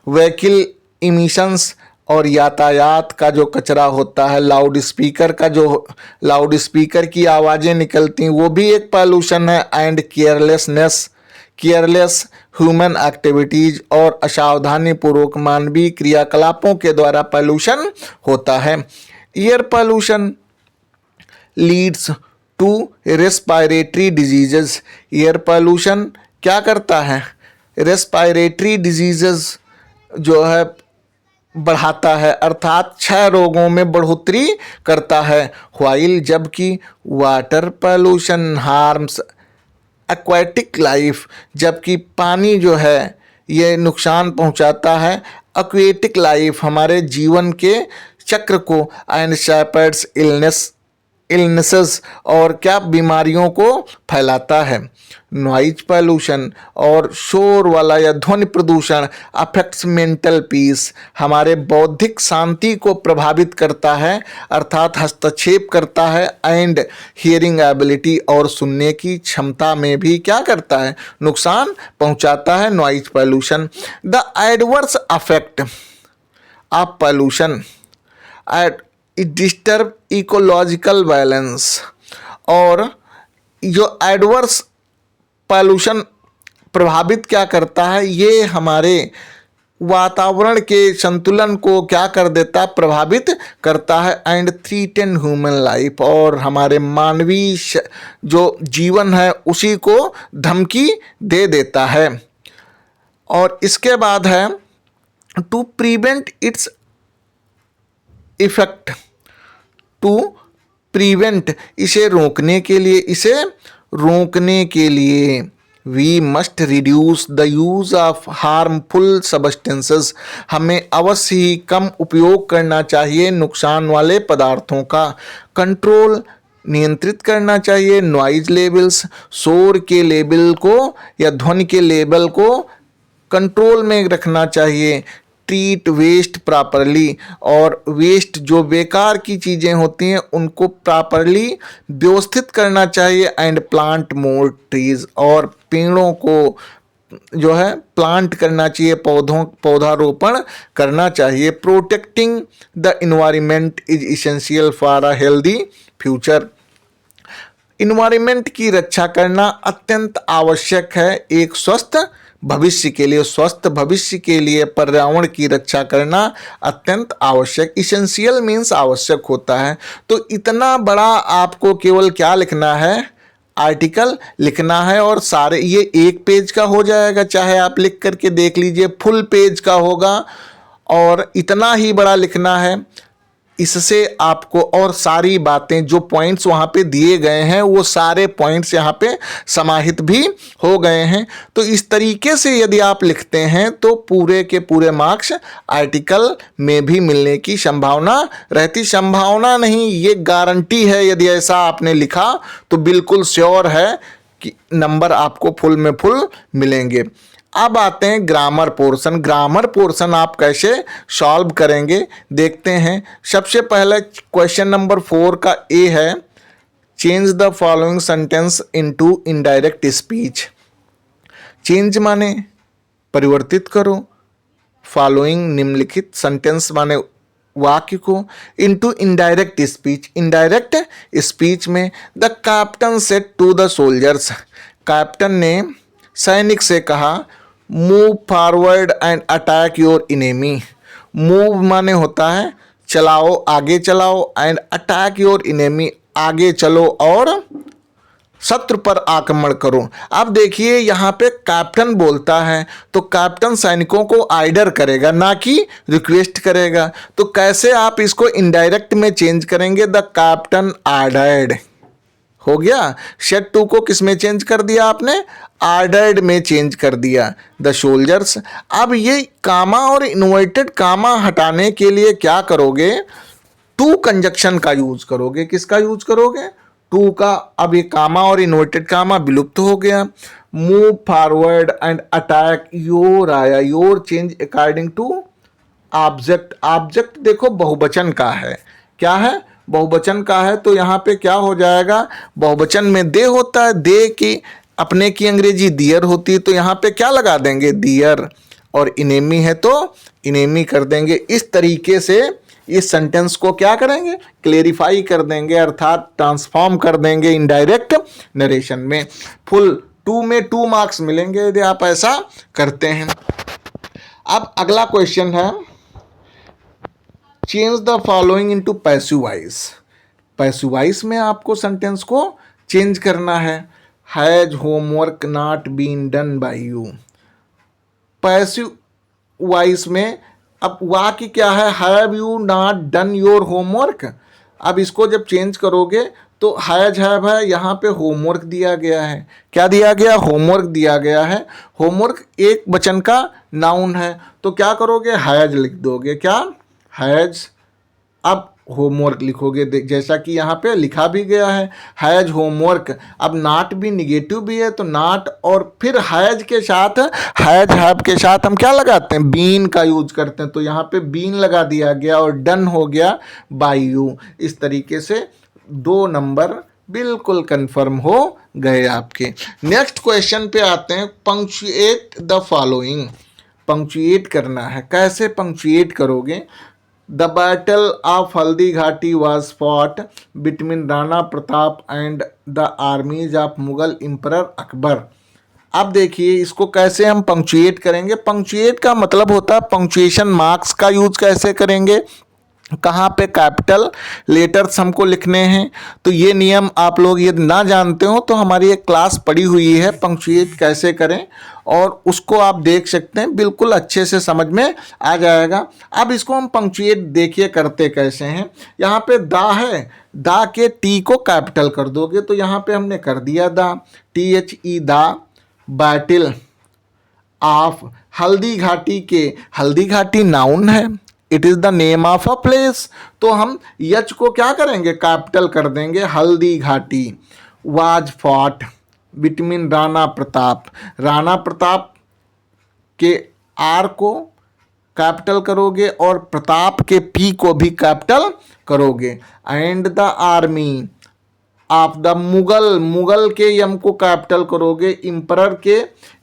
व्हीकल इमिशंस और यातायात का जो कचरा होता है, लाउड स्पीकर का जो लाउड स्पीकर की आवाज़ें निकलती हैं वो भी एक पॉल्यूशन है। एंड केयरलेस ह्यूमन एक्टिविटीज और असावधानी पूर्वक मानवीय क्रियाकलापों के द्वारा पॉल्यूशन होता है। Air pollution leads to respiratory diseases. Air pollution क्या करता है? रेस्पिरेटरी डिजीजेस जो है बढ़ाता है, अर्थात 6 रोगों में बढ़ोतरी करता है। व्हाइल जबकि water pollution harms aquatic life, जबकि पानी जो है ये नुकसान पहुंचाता है एक्वेटिक लाइफ, हमारे जीवन के चक्र को। एंड शेपर्ड्स इलनेसेस और क्या बीमारियों को फैलाता है। नॉइज पॉल्यूशन और शोर वाला या ध्वनि प्रदूषण अफेक्ट्स मेंटल पीस, हमारे बौद्धिक शांति को प्रभावित करता है, अर्थात हस्तक्षेप करता है। एंड हियरिंग एबिलिटी और सुनने की क्षमता में भी क्या करता है? नुकसान पहुंचाता है noise pollution. The adverse affect of pollution disturb ecological balance. और जो एडवर्स पॉल्यूशन प्रभावित क्या करता है? ये हमारे वातावरण के संतुलन को क्या कर देता? प्रभावित करता है। एंड थ्रीटन ह्यूमन लाइफ, और हमारे मानवीय जो जीवन है उसी को धमकी दे देता है। और इसके बाद है to prevent its effect, to prevent, इसे रोकने के लिए we must reduce the use of harmful substances, हमें अवश्य ही कम उपयोग करना चाहिए नुकसान वाले पदार्थों का। कंट्रोल, नियंत्रित करना चाहिए नॉइज लेवल्स, शोर के लेवल को या ध्वनि के लेवल को कंट्रोल में रखना चाहिए। ट्रीट वेस्ट प्रॉपरली, और वेस्ट जो बेकार की चीज़ें होती हैं उनको प्रॉपरली व्यवस्थित करना चाहिए। एंड प्लांट मोर ट्रीज, और पेड़ों को जो है प्लांट करना चाहिए, पौधारोपण करना चाहिए। Protecting the environment is essential for a healthy future, environment की रक्षा करना अत्यंत आवश्यक है एक स्वस्थ भविष्य के लिए। स्वस्थ भविष्य के लिए पर्यावरण की रक्षा करना अत्यंत आवश्यक, इसेंशियल मीन्स आवश्यक होता है। तो इतना बड़ा आपको केवल क्या लिखना है? आर्टिकल लिखना है, और सारे ये 1 पेज का हो जाएगा, चाहे आप लिख करके देख लीजिए, फुल पेज का होगा। और इतना ही बड़ा लिखना है, इससे आपको और सारी बातें जो पॉइंट्स वहाँ पे दिए गए हैं वो सारे पॉइंट्स यहाँ पे समाहित भी हो गए हैं। तो इस तरीके से यदि आप लिखते हैं तो पूरे के पूरे मार्क्स आर्टिकल में भी मिलने की संभावना रहती, संभावना नहीं ये गारंटी है। यदि ऐसा आपने लिखा तो बिल्कुल श्योर है कि नंबर आपको फुल में फुल मिलेंगे। अब आते हैं ग्रामर पोर्शन। ग्रामर पोर्शन आप कैसे सॉल्व करेंगे देखते हैं। सबसे पहले क्वेश्चन नंबर 4 का ए है, change the following sentence into indirect speech. Change माने परिवर्तित करो, फॉलोइंग निम्नलिखित सेंटेंस माने वाक्य को, into indirect speech. Indirect speech में the captain said to the soldiers, captain ने सैनिक से कहा, move forward and attack your enemy. Move माने होता है चलाओ, आगे चलाओ, एंड अटैक योर इनेमी, आगे चलो और शत्रु पर आक्रमण करो। अब देखिए यहाँ पे कैप्टन बोलता है तो कैप्टन सैनिकों को आर्डर करेगा ना कि रिक्वेस्ट करेगा। तो कैसे आप इसको इनडायरेक्ट में चेंज करेंगे, द कैप्टन आर्डर्ड हो गया। शेड टू को किस में चेंज कर दिया आपने, आर्डर्ड में चेंज कर दिया, द सोल्जर्स। अब ये कामा और इन्वर्टेड कामा हटाने के लिए क्या करोगे, टू कंजक्शन का यूज करोगे। किसका यूज करोगे, टू का। अब ये कामा और इन्वर्टेड कामा विलुप्त हो गया। Move forward and attack your आया, your change according to object. Object देखो बहुवचन का है, क्या है, बहुवचन का है। तो यहाँ पे क्या हो जाएगा, बहुवचन में दे होता है, दे की अपने की अंग्रेजी डियर होती है, तो यहाँ पे क्या लगा देंगे, डियर। और इनेमी है तो इनेमी कर देंगे। इस तरीके से इस सेंटेंस को क्या करेंगे, क्लेरिफाई कर देंगे, अर्थात ट्रांसफॉर्म कर देंगे इनडायरेक्ट नरेशन में। फुल 2 में 2 मार्क्स मिलेंगे यदि आप ऐसा करते हैं। अब अगला क्वेश्चन है, change the following into passive voice. Passive voice में आपको सेंटेंस को चेंज करना है, has homework not been done by you. Passive voice में अब वाक्य क्या है, have you not done your homework. अब इसको जब चेंज करोगे तो हैज हैव है, यहाँ पे होमवर्क दिया गया है। क्या दिया गया, होमवर्क दिया गया है। होमवर्क एक वचन का नाउन है तो क्या करोगे, हैज लिख दोगे, क्या, हैज। अब होमवर्क लिखोगे जैसा कि यहाँ पे लिखा भी गया है, हैज होमवर्क। अब नॉट भी निगेटिव भी है तो नॉट, और फिर हैज के साथ, हैज हैव के साथ हम क्या लगाते हैं, बीन का यूज करते हैं। तो यहाँ पे बीन लगा दिया गया और डन हो गया बाय यू। इस तरीके से 2 नंबर बिल्कुल कंफर्म हो गए आपके। नेक्स्ट क्वेश्चन पे आते हैं, पंक्चुएट द फॉलोइंग। पंक्चुएट करना है, कैसे पंक्चुएट करोगे। The battle of Haldi Ghati was fought between Rana Pratap and the armies of Mughal emperor Akbar. अब देखिए इसको कैसे हम पंक्चुएट करेंगे। पंक्चुएट का मतलब होता है पंक्चुएशन मार्क्स का यूज कैसे करेंगे, कहाँ पे कैपिटल लेटर्स हमको लिखने हैं। तो ये नियम आप लोग यदि ना जानते हो तो हमारी एक क्लास पड़ी हुई है पंक्चुएट कैसे करें, और उसको आप देख सकते हैं, बिल्कुल अच्छे से समझ में आ जाएगा। अब इसको हम पंक्चुएट देखिए करते कैसे हैं। यहाँ पे दा है, दा के टी को कैपिटल कर दोगे तो यहाँ पे हमने कर दिया दा, THE दा। बैटल ऑफ हल्दी घाटी के, हल्दी घाटी नाउन है, it is the name of a place, तो हम यच को क्या करेंगे, कैपिटल कर देंगे, Haldi Ghati. Was fought between Rana Pratap, Rana Pratap के आर को कैपिटल करोगे और प्रताप के पी को भी कैपिटल करोगे। And the army of the Mughal, Mughal के यम को कैपिटल करोगे, इम्परर के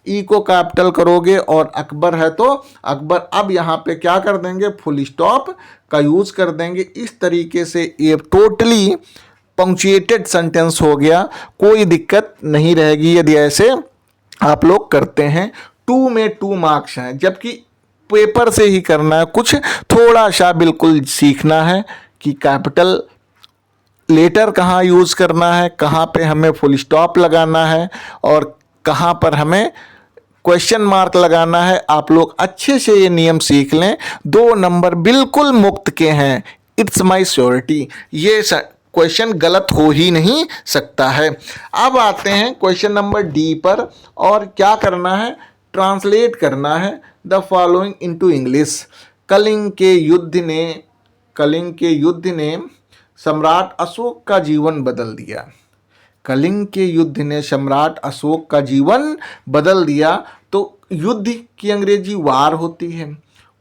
ई को कैपिटल करोगे, और अकबर है तो अकबर। अब यहाँ पे क्या कर देंगे, फुल स्टॉप का यूज कर देंगे। इस तरीके से ये टोटली पंक्चुएटेड सेंटेंस हो गया, कोई दिक्कत नहीं रहेगी यदि ऐसे आप लोग करते हैं। 2 में 2 मार्क्स हैं, जबकि पेपर से ही करना है। कुछ थोड़ा सा बिल्कुल सीखना है कि कैपिटल लेटर कहाँ यूज़ करना है, कहाँ पे हमें फुल स्टॉप लगाना है और कहाँ पर हमें क्वेश्चन मार्क लगाना है। आप लोग अच्छे से ये नियम सीख लें, 2 नंबर बिल्कुल मुफ्त के हैं। It's my surety. ये क्वेश्चन गलत हो ही नहीं सकता है। अब आते हैं क्वेश्चन नंबर डी पर, और क्या करना है, ट्रांसलेट करना है the following into English. Kalinga के युद्ध ने सम्राट अशोक का जीवन बदल दिया। कलिंग के युद्ध ने सम्राट अशोक का जीवन बदल दिया। तो युद्ध की अंग्रेजी वार होती है,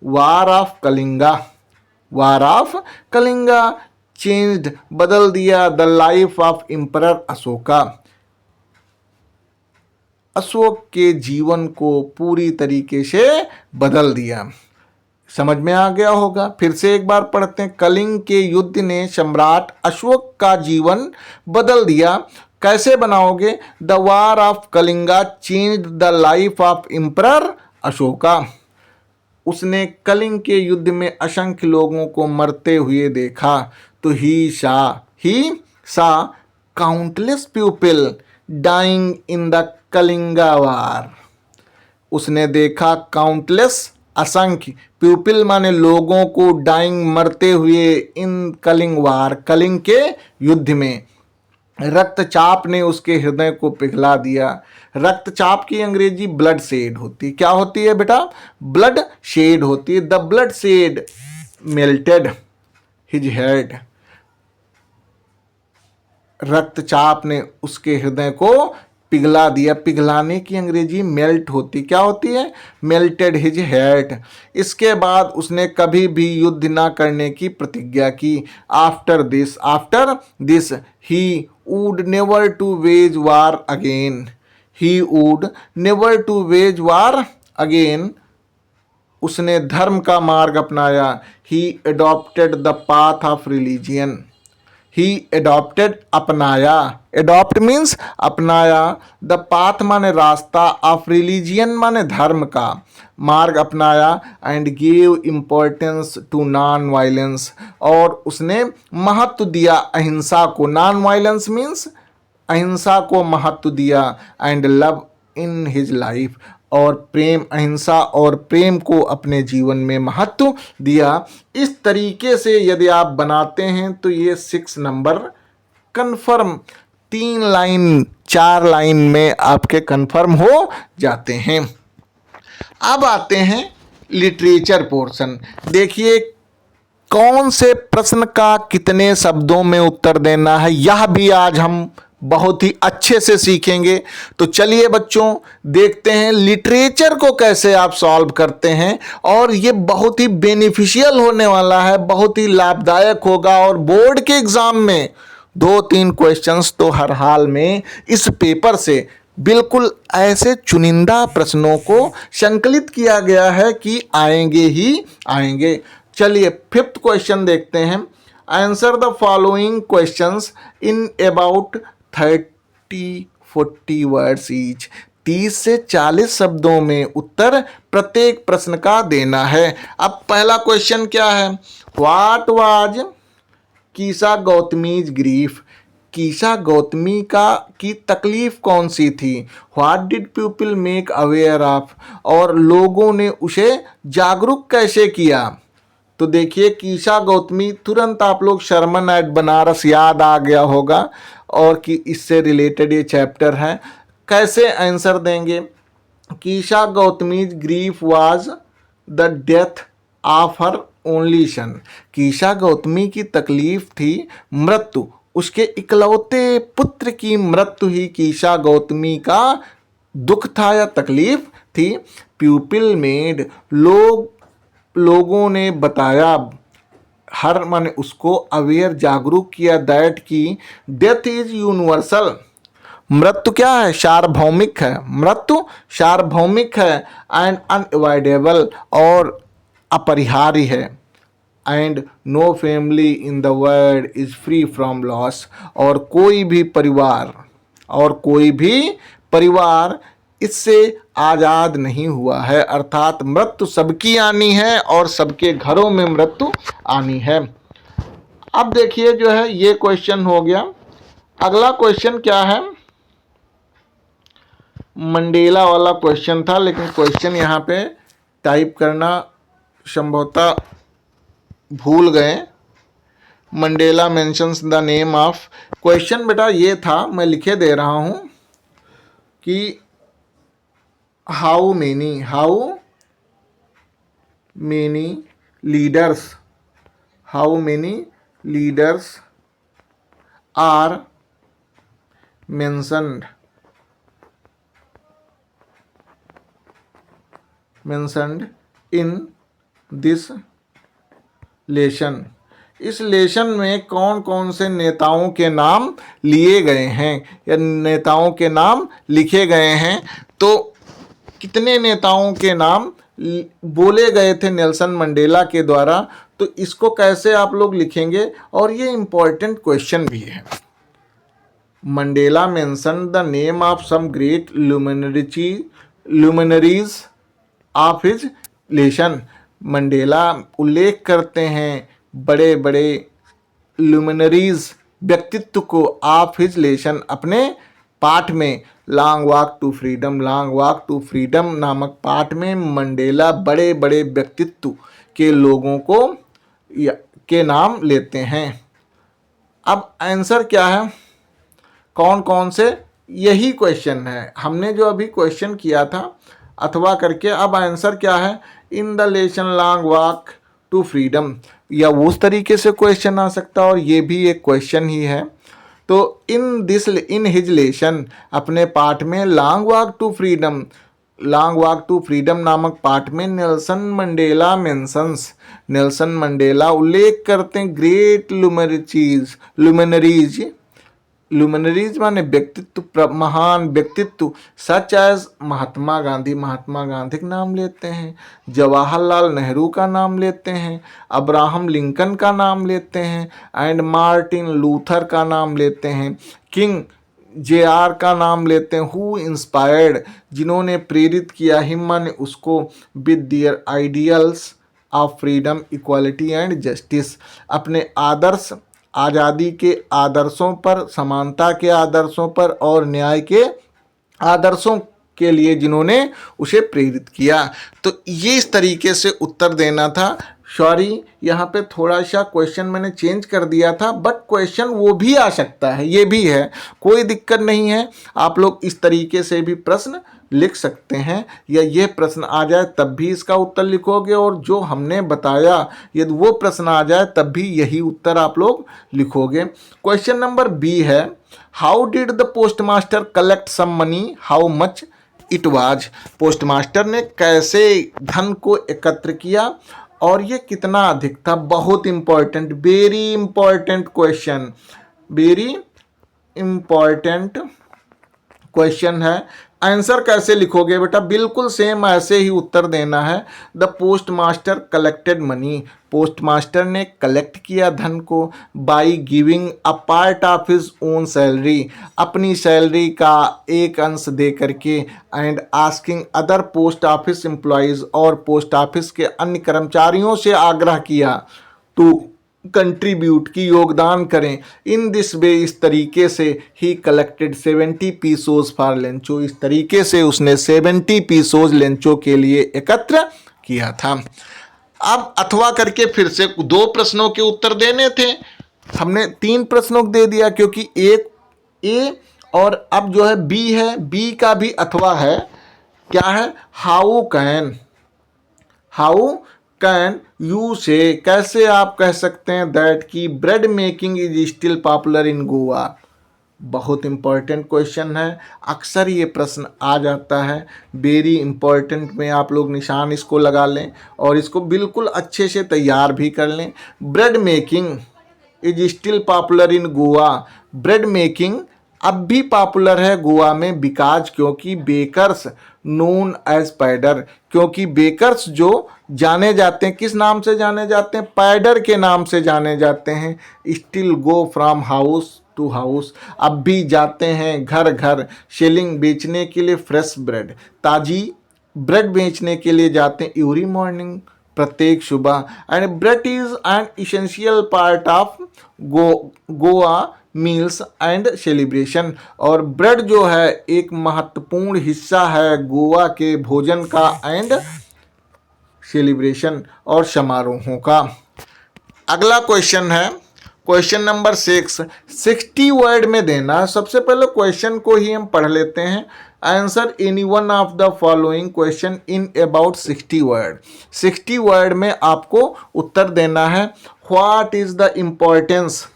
war of Kalinga. War of Kalinga changed, बदल दिया, the life of emperor Ashoka. Ashok के जीवन को पूरी तरीके से बदल दिया। समझ में आ गया होगा। फिर से एक बार पढ़ते हैं। कलिंग के युद्ध ने सम्राट अशोक का जीवन बदल दिया। कैसे बनाओगे? The war of Kalinga changed the life of emperor Ashoka. उसने कलिंग के युद्ध में असंख्य लोगों को मरते हुए देखा। तो he saw countless people dying in the Kalinga war. उसने देखा काउंटलेस, असंख्य, पीपल माने लोगों को, डाइंग मरते हुए, इन कलिंग वार, कलिंग के युद्ध में। रक्तचाप ने उसके हृदय को पिघला दिया। रक्तचाप की अंग्रेजी ब्लड शेड होती है। क्या होती है बेटा? ब्लड शेड होती है। The blood shed melted his head. रक्तचाप ने उसके हृदय को पिघला दिया। पिघलाने की अंग्रेजी मेल्ट होती। क्या होती है? Melted his head. इसके बाद उसने कभी भी युद्ध ना करने की प्रतिज्ञा की। After this he would never to wage war again. He would never to wage war again. उसने धर्म का मार्ग अपनाया। He adopted the path of religion. He adopted, अपनाया। एडॉप्ट मीन्स अपनाया। द पाथ माने रास्ता, ऑफ रिलीजियन माने धर्म का, मार्ग अपनाया। And give importance to non violence, और उसने महत्व दिया अहिंसा को। नॉन वायलेंस मीन्स अहिंसा को महत्व दिया। And love in his life, और प्रेम, अहिंसा और प्रेम को अपने जीवन में महत्व दिया। इस तरीके से यदि आप बनाते हैं तो ये 6 नंबर कन्फर्म, 3 लाइन 4 लाइन में आपके कन्फर्म हो जाते हैं। अब आते हैं लिटरेचर पोर्शन। देखिए कौन से प्रश्न का कितने शब्दों में उत्तर देना है, यह भी आज हम बहुत ही अच्छे से सीखेंगे। तो चलिए बच्चों देखते हैं लिटरेचर को कैसे आप सॉल्व करते हैं, और ये बहुत ही बेनिफिशियल होने वाला है, बहुत ही लाभदायक होगा। और बोर्ड के एग्जाम में 2-3 क्वेश्चंस तो हर हाल में इस पेपर से बिल्कुल ऐसे चुनिंदा प्रश्नों को संकलित किया गया है कि आएंगे ही आएंगे। चलिए 5th क्वेश्चन देखते हैं। Answer the following questions in about 30-40 words each. 30 से 40 शब्दों में उत्तर प्रत्येक प्रश्न का देना है। अब पहला क्वेश्चन क्या है? What was Kisa Gautami's grief. Kisa Gautami की तकलीफ कौन सी थी? What did people make aware of, और लोगों ने उसे जागरूक कैसे किया? तो देखिए कीसा गौतमी, तुरंत आप लोग शर्मन एट बनारस याद आ गया होगा, और कि इससे रिलेटेड ये चैप्टर है। कैसे आंसर देंगे? Kisa Gautami's grief was the death of her only son. Kisa Gautami की तकलीफ थी मृत्यु, उसके इकलौते पुत्र की मृत्यु ही कीसा गौतमी का दुख था या तकलीफ थी। प्यूपिल मेड, लोगों ने बताया, हर माने उसको, अवेयर जागरूक किया, दैट की डेथ इज यूनिवर्सल। मृत्यु क्या है? सार्वभौमिक है। मृत्यु सार्वभौमिक है। एंड अनअवॉइडेबल, और अपरिहार्य है। And no family in the world is free from loss, और कोई भी परिवार इससे आज़ाद नहीं हुआ है। अर्थात मृत्यु सबकी आनी है और सबके घरों में मृत्यु आनी है। अब देखिए जो है ये क्वेश्चन हो गया। अगला क्वेश्चन क्या है? मंडेला वाला क्वेश्चन था, लेकिन क्वेश्चन यहाँ पे टाइप करना संभवतः भूल गए। Mandela mentions the name of, question बेटा ये था, मैं लिखे दे रहा हूं कि how many leaders are mentioned in this lesson. इस लेशन में कौन कौन से नेताओं के नाम लिए गए हैं या नेताओं के नाम लिखे गए हैं, तो कितने नेताओं के नाम बोले गए थे नेल्सन मंडेला के द्वारा, तो इसको कैसे आप लोग लिखेंगे, और ये इंपॉर्टेंट क्वेश्चन भी है। Mandela mention the name of some great luminaries of his lesson. Mandela उल्लेख करते हैं बड़े बड़े लुमिनरीज व्यक्तित्व को ऑफ हिज लेशन, अपने पाठ में लॉन्ग वॉक टू फ्रीडम नामक पाठ में मंडेला बड़े बड़े व्यक्तित्व के लोगों को के नाम लेते हैं। अब आंसर क्या है, कौन कौन से, यही क्वेश्चन है, हमने जो अभी क्वेश्चन किया था अथवा करके। अब आंसर क्या है, in the lesson Long Walk to Freedom, या उस तरीके से क्वेश्चन आ सकता है, और ये भी एक क्वेश्चन ही है। तो इन हिज लेशन, अपने पाठ में लॉन्ग वॉक टू फ्रीडम नामक पाठ में नेल्सन मंडेला उल्लेख करते हैं ग्रेट लुमिनरीज माने व्यक्तित्व, महान व्यक्तित्व, सच एज महात्मा गांधी का नाम लेते हैं, जवाहरलाल नेहरू का नाम लेते हैं, अब्राहम लिंकन का नाम लेते हैं, एंड मार्टिन लूथर का नाम लेते हैं, किंग JR का नाम लेते हैं, हु इंस्पायर्ड, जिन्होंने प्रेरित किया, हिम माने उसको, with their ideals of freedom, equality and justice, अपने आदर्श, आज़ादी के आदर्शों पर, समानता के आदर्शों पर और न्याय के आदर्शों के लिए जिन्होंने उसे प्रेरित किया। तो ये इस तरीके से उत्तर देना था। सॉरी, यहाँ पे थोड़ा सा क्वेश्चन मैंने चेंज कर दिया था, बट क्वेश्चन वो भी आ सकता है, ये भी है, कोई दिक्कत नहीं है। आप लोग इस तरीके से भी प्रश्न लिख सकते हैं, या ये प्रश्न आ जाए तब भी इसका उत्तर लिखोगे, और जो हमने बताया यदि वो प्रश्न आ जाए तब भी यही उत्तर आप लोग लिखोगे। क्वेश्चन नंबर बी है, how did the postmaster collect some money, how much it was. Postmaster ने कैसे धन को एकत्र किया और ये कितना अधिक था। बहुत इंपॉर्टेंट, वेरी इंपॉर्टेंट क्वेश्चन है। आंसर कैसे लिखोगे बेटा, बिल्कुल सेम ऐसे ही उत्तर देना है। The postmaster collected money, postmaster ने कलेक्ट किया धन को, by giving a part of his own salary, अपनी सैलरी का एक अंश दे करके, and asking other post office employees, और पोस्ट ऑफिस के अन्य कर्मचारियों से आग्रह किया टू कंट्रीब्यूट की योगदान करें। इन दिस वे, इस तरीके से ही कलेक्टेड 70 पीसोज फॉर लेंचो, इस तरीके से उसने 70 पीसोज लेंचो के लिए एकत्र किया था। अब अथवा करके फिर से 2 प्रश्नों के उत्तर देने थे, हमने 3 प्रश्नों को दे दिया, क्योंकि एक ए और अब जो है बी है, बी का भी अथवा है। क्या है, हाउ कैन यू से, कैसे आप कह सकते हैं दैट की bread making is still popular in Goa. बहुत इंपॉर्टेंट क्वेश्चन है, अक्सर ये प्रश्न आ जाता है, वेरी इंपॉर्टेंट में आप लोग निशान इसको लगा लें और इसको बिल्कुल अच्छे से तैयार भी कर लें। Bread making is still popular in Goa, bread making अब भी पॉपुलर है गोवा में, बिकॉज क्योंकि बेकर्स नोन एज पैडर, क्योंकि बेकर्स जो जाने जाते हैं, किस नाम से जाने जाते हैं, पैडर के नाम से जाने जाते हैं। Still go from house to house, अब भी जाते हैं घर घर, सेलिंग बेचने के लिए फ्रेश ब्रेड, ताज़ी ब्रेड बेचने के लिए जाते हैं एवरी मॉर्निंग, प्रत्येक सुबह। And bread is an essential part of Goa meals and celebration, और ब्रेड जो है एक महत्वपूर्ण हिस्सा है गोवा के भोजन का एंड सेलिब्रेशन और समारोहों का। अगला क्वेश्चन है, क्वेश्चन नंबर 6 60 वर्ड में देना है। सबसे पहले क्वेश्चन को ही हम पढ़ लेते हैं। Answer any one of the following question in about 60 word. 60 word में आपको उत्तर देना है। व्हाट इज द इम्पोर्टेंस,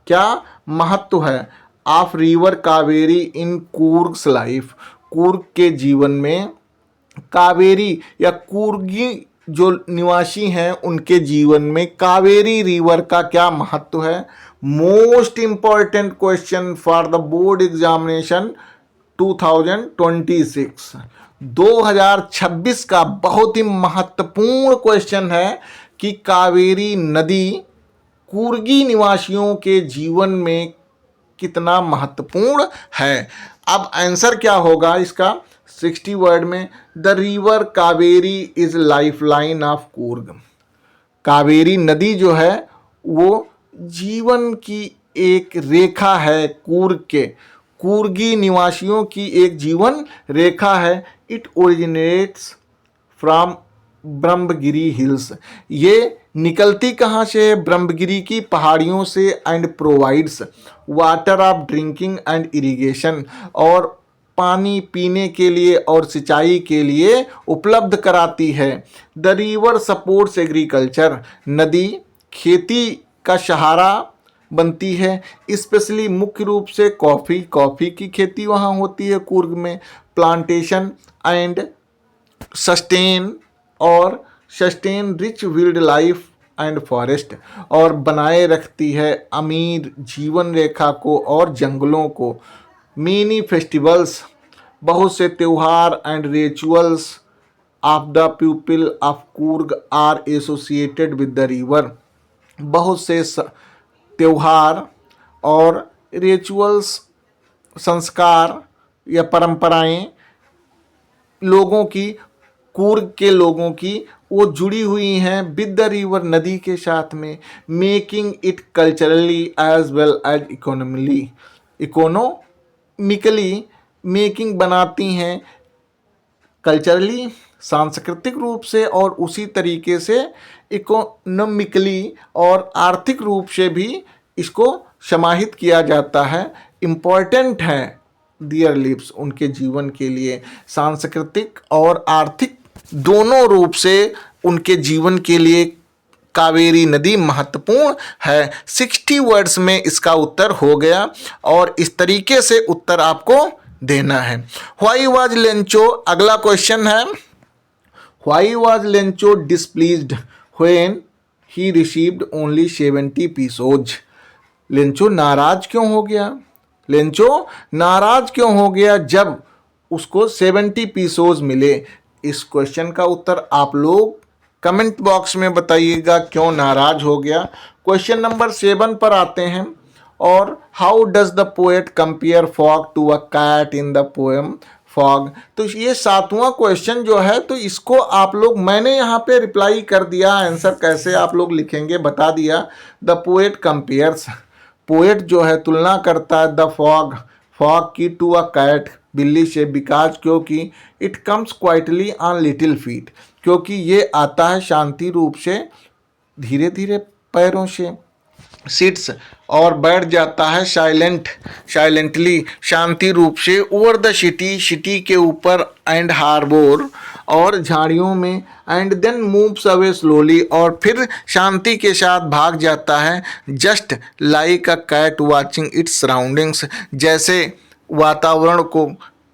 क्या महत्व है, of river Kaveri in Coorgs life, Coorg के जीवन में कावेरी या कूर्गी जो निवासी हैं उनके जीवन में कावेरी रिवर का क्या महत्व है। Most important question for the board examination 2026 2026 का बहुत ही महत्वपूर्ण क्वेश्चन है कि कावेरी नदी कूर्गी निवासियों के जीवन में कितना महत्वपूर्ण है। अब आंसर क्या होगा इसका 60 वर्ड में। The river Kaveri is life line of Coorg. Kaveri नदी जो है वो जीवन की एक रेखा है, कूर्ग के कूर्गी निवासियों की एक जीवन रेखा है। It originates from Brahmagiri hills. ये निकलती कहाँ से? ब्रह्मगिरी की पहाड़ियों से। And provides water of drinking and irrigation, और पानी पीने के लिए और सिंचाई के लिए उपलब्ध कराती है। The river supports agriculture. नदी खेती का सहारा बनती है, स्पेशली मुख्य रूप से कॉफ़ी की खेती वहाँ होती है कूर्ग में। Plantation and sustain rich wild life and forest, और बनाए रखती है अमीर जीवन रेखा को और जंगलों को। मेनी फेस्टिवल्स, बहुत से त्यौहार and rituals of the people of Coorg are associated with the river. बहुत से त्यौहार और रिचुअल्स, संस्कार या परंपराएं लोगों की, कूर्ग के लोगों की वो जुड़ी हुई हैं विद द रिवर, नदी के साथ में। Making it culturally as well as economically making बनाती हैं कल्चरली सांस्कृतिक रूप से, और उसी तरीके से इकोनॉमिकली और आर्थिक रूप से भी इसको समाहित किया जाता है। इम्पॉर्टेंट है डियर लिप्स उनके जीवन के लिए, सांस्कृतिक और आर्थिक दोनों रूप से उनके जीवन के लिए कावेरी नदी महत्वपूर्ण है। 60 वर्ड्स में इसका उत्तर हो गया, और इस तरीके से उत्तर आपको देना है। व्हाई वाज लेंचो, अगला क्वेश्चन है। Why was Lencho displeased when he received only 70 pesos. Lencho नाराज क्यों हो गया? लेंचो नाराज क्यों हो गया जब उसको 70 पीसोज मिले? इस क्वेश्चन का उत्तर आप लोग कमेंट बॉक्स में बताइएगा क्यों नाराज हो गया। क्वेश्चन नंबर 7 पर आते हैं। और how does the poet compare fog to a cat in the poem fog. तो ये 7वां क्वेश्चन जो है, तो इसको आप लोग, मैंने यहाँ पे रिप्लाई कर दिया, आंसर कैसे आप लोग लिखेंगे बता दिया। द पोएट कंपेयर्स, पोएट जो है तुलना करता है द फॉग की टू अ कैट, बिल्ली से। बिकॉज क्योंकि it comes quietly on little feet, क्योंकि ये आता है शांति रूप से, धीरे धीरे पैरों से। सिट्स, और बैठ जाता है साइलेंटली, शांति रूप से। ओवर द सिटी के ऊपर। एंड हार्बोर, और झाड़ियों में। And then moves away slowly, और फिर शांति के साथ भाग जाता है। Just like a cat watching its surroundings, जैसे वातावरण को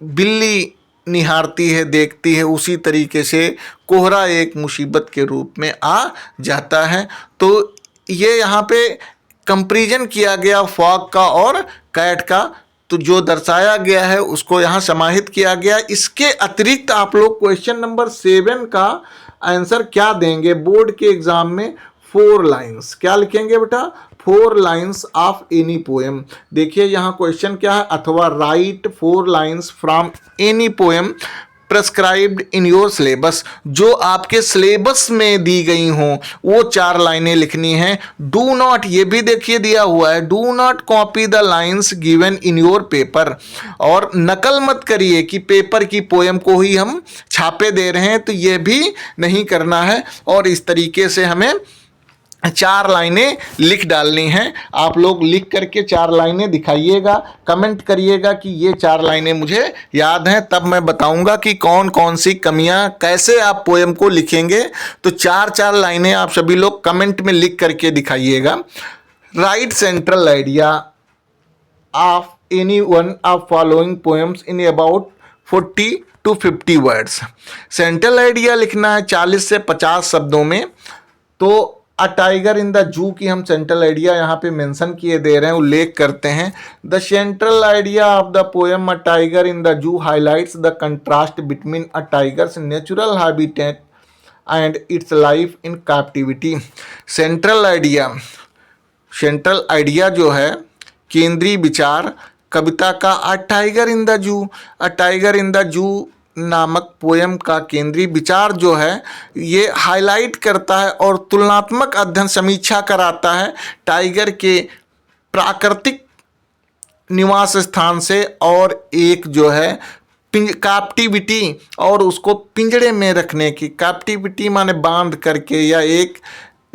बिल्ली निहारती है, देखती है, उसी तरीके से कोहरा एक मुसीबत के रूप में आ जाता है। तो ये यहाँ पे कंपैरिजन किया गया फॉग का और कैट का, तो जो दर्शाया गया है उसको यहाँ समाहित किया गया। इसके अतिरिक्त आप लोग क्वेश्चन नंबर 7 का आंसर क्या देंगे बोर्ड के एग्जाम में? 4 लाइन्स। क्या लिखेंगे बेटा? 4 लाइन्स ऑफ एनी पोएम। देखिए यहाँ क्वेश्चन क्या है, अथवा right 4 lines from any poem prescribed in your syllabus. जो आपके सिलेबस में दी गई हों वो 4 लाइनें लिखनी हैं। डू नॉट, ये भी देखिए दिया हुआ है, do not copy the lines given in your paper. और नकल मत करिए कि पेपर की पोएम को ही हम छापे दे रहे हैं, तो ये भी नहीं करना है। और इस तरीके से हमें 4 लाइनें लिख डालनी हैं। आप लोग लिख करके 4 लाइनें दिखाइएगा, कमेंट करिएगा कि ये 4 लाइनें मुझे याद हैं, तब मैं बताऊंगा कि कौन कौन सी कमियां, कैसे आप पोएम को लिखेंगे। तो 4 लाइनें आप सभी लोग कमेंट में लिख करके दिखाइएगा। Write central idea of any one of following poems in about 40 to 50 words. Central idea लिखना है 40 से 50 शब्दों में। तो a tiger in the zoo की हम सेंट्रल आइडिया यहाँ पे मेंशन किए दे रहे हैं, उल्लेख करते हैं। The central idea of the poem a tiger in the zoo highlights the contrast between a tigers natural habitat and it's life in captivity. Central idea जो है, केंद्रीय विचार कविता का a tiger in the zoo, a tiger in the zoo नामक poem का केंद्रीय विचार जो है, ये हाईलाइट करता है और तुलनात्मक अध्ययन समीक्षा कराता है टाइगर के प्राकृतिक निवास स्थान से और एक जो है कैप्टिविटी, और उसको पिंजड़े में रखने की, कैप्टिविटी माने बांध करके या एक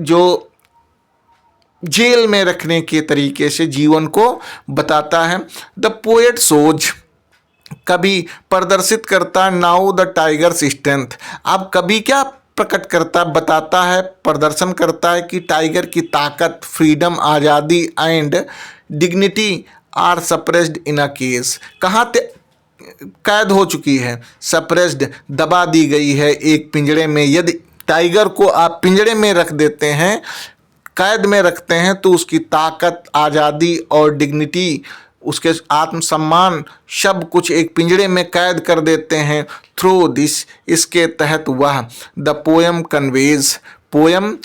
जो जेल में रखने के तरीके से जीवन को बताता है। द पोएट सोज, कवि प्रदर्शित करता है नाउ द टाइगर्स स्ट्रेंथ। अब कवि क्या प्रकट करता, बताता है, प्रदर्शन करता है कि टाइगर की ताकत, फ्रीडम, आज़ादी and dignity are suppressed in a cage. कहाँ कैद हो चुकी है, सप्रेस्ड, दबा दी गई है एक पिंजड़े में। यदि टाइगर को आप पिंजड़े में रख देते हैं, कैद में रखते हैं, तो उसकी ताकत, आज़ादी और डिग्निटी, उसके आत्मसम्मान, सब कुछ एक पिंजड़े में कैद कर देते हैं। थ्रू दिस, इसके तहत वह, द पोएम कन्वेज, पोएम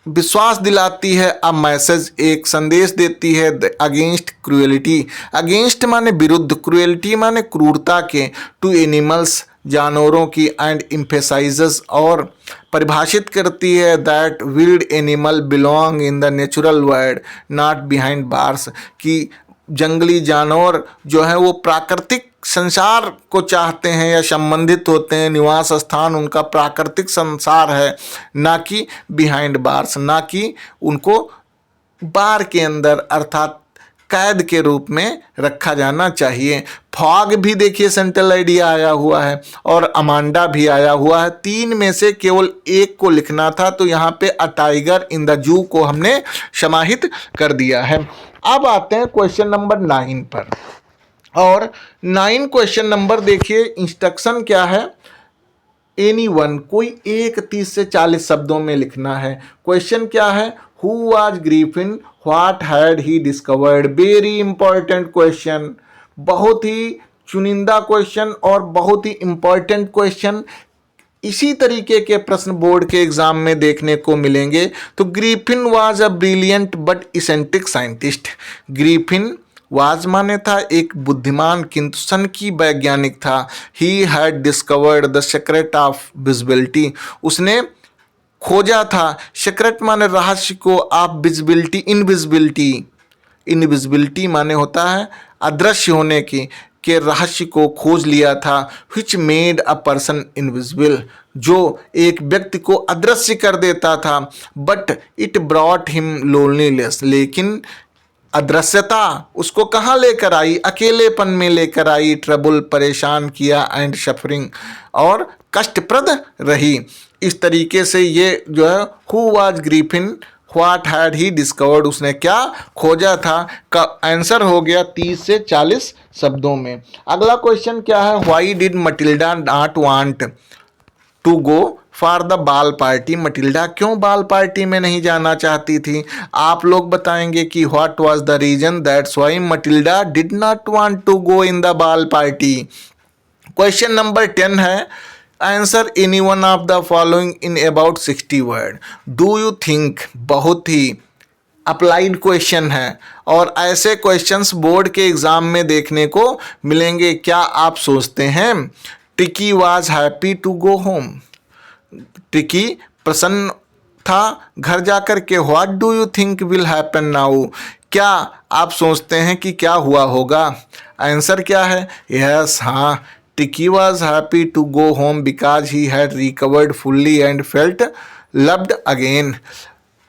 विश्वास दिलाती है, अ मैसेज, एक संदेश देती है, अगेंस्ट क्रूएलिटी, अगेंस्ट माने विरुद्ध, क्रूएलिटी माने क्रूरता के, टू एनिमल्स, जानवरों की, एंड एम्फेसाइजेस, और परिभाषित करती है that wild animal belong in the natural world not behind bars, कि जंगली जानवर जो है वो प्राकृतिक संसार को चाहते हैं या संबंधित होते हैं, निवास स्थान उनका प्राकृतिक संसार है, ना कि बिहाइंड बार्स, ना कि उनको बार के अंदर अर्थात कैद के रूप में रखा जाना चाहिए। फॉग भी देखिए सेंट्रल आइडिया आया हुआ है, और अमांडा भी आया हुआ है। 3 में से केवल एक को लिखना था, तो यहाँ पे a tiger in the zoo को हमने समाहित कर दिया है। अब आते हैं क्वेश्चन नंबर 9 पर, और 9 क्वेश्चन नंबर देखिए, इंस्ट्रक्शन क्या है, एनी वन, कोई एक 30 से 40 शब्दों में लिखना है। क्वेश्चन क्या है, who was Griffin, what had he discovered. Very important question, बहुत ही चुनिंदा क्वेश्चन और बहुत ही इंपॉर्टेंट क्वेश्चन। इसी तरीके के प्रश्न बोर्ड के एग्जाम में देखने को मिलेंगे। तो Griffin was a brilliant but eccentric scientist. Griffin was माने था एक बुद्धिमान किंतु सनकी वैज्ञानिक था। He had discovered the secret of visibility, उसने खोजा था, सीक्रेट माने रहस्य को, ऑफ विजिबिलिटी, इनविजिबिलिटी, इनविजिबिलिटी माने होता है अदृश्य होने की, के रहस्य को खोज लिया था। Which made a person invisible, जो एक व्यक्ति को अदृश्य कर देता था। But it brought him loneliness, लेकिन अदृश्यता उसको कहाँ लेकर आई, अकेलेपन में लेकर आई। ट्रबल, परेशान किया, एंड सफरिंग, और कष्टप्रद रही। इस तरीके से ये जो है who was Griffin, what had he discovered, उसने क्या खोजा था, का आंसर हो गया 30 से 40 शब्दों में। अगला क्वेश्चन क्या है, why did Matilda not want to go for the ball party. Matilda क्यों बाल पार्टी में नहीं जाना चाहती थी। आप लोग बताएंगे कि what was the reason that's why Matilda did not want to go in the ball party. Question number 10 है, answer any one of the following in about 60 word. Do you think, बहुत ही अप्लाइड क्वेश्चन है, और ऐसे questions board के exam में देखने को मिलेंगे। क्या आप सोचते हैं Tiki was happy to go home, Tiki प्रसन्न था घर जाकर के। What do you think will happen now, क्या आप सोचते हैं कि क्या हुआ होगा। आंसर क्या है, यस, हाँ, Tiki was happy to go home because he had recovered fully and felt loved again.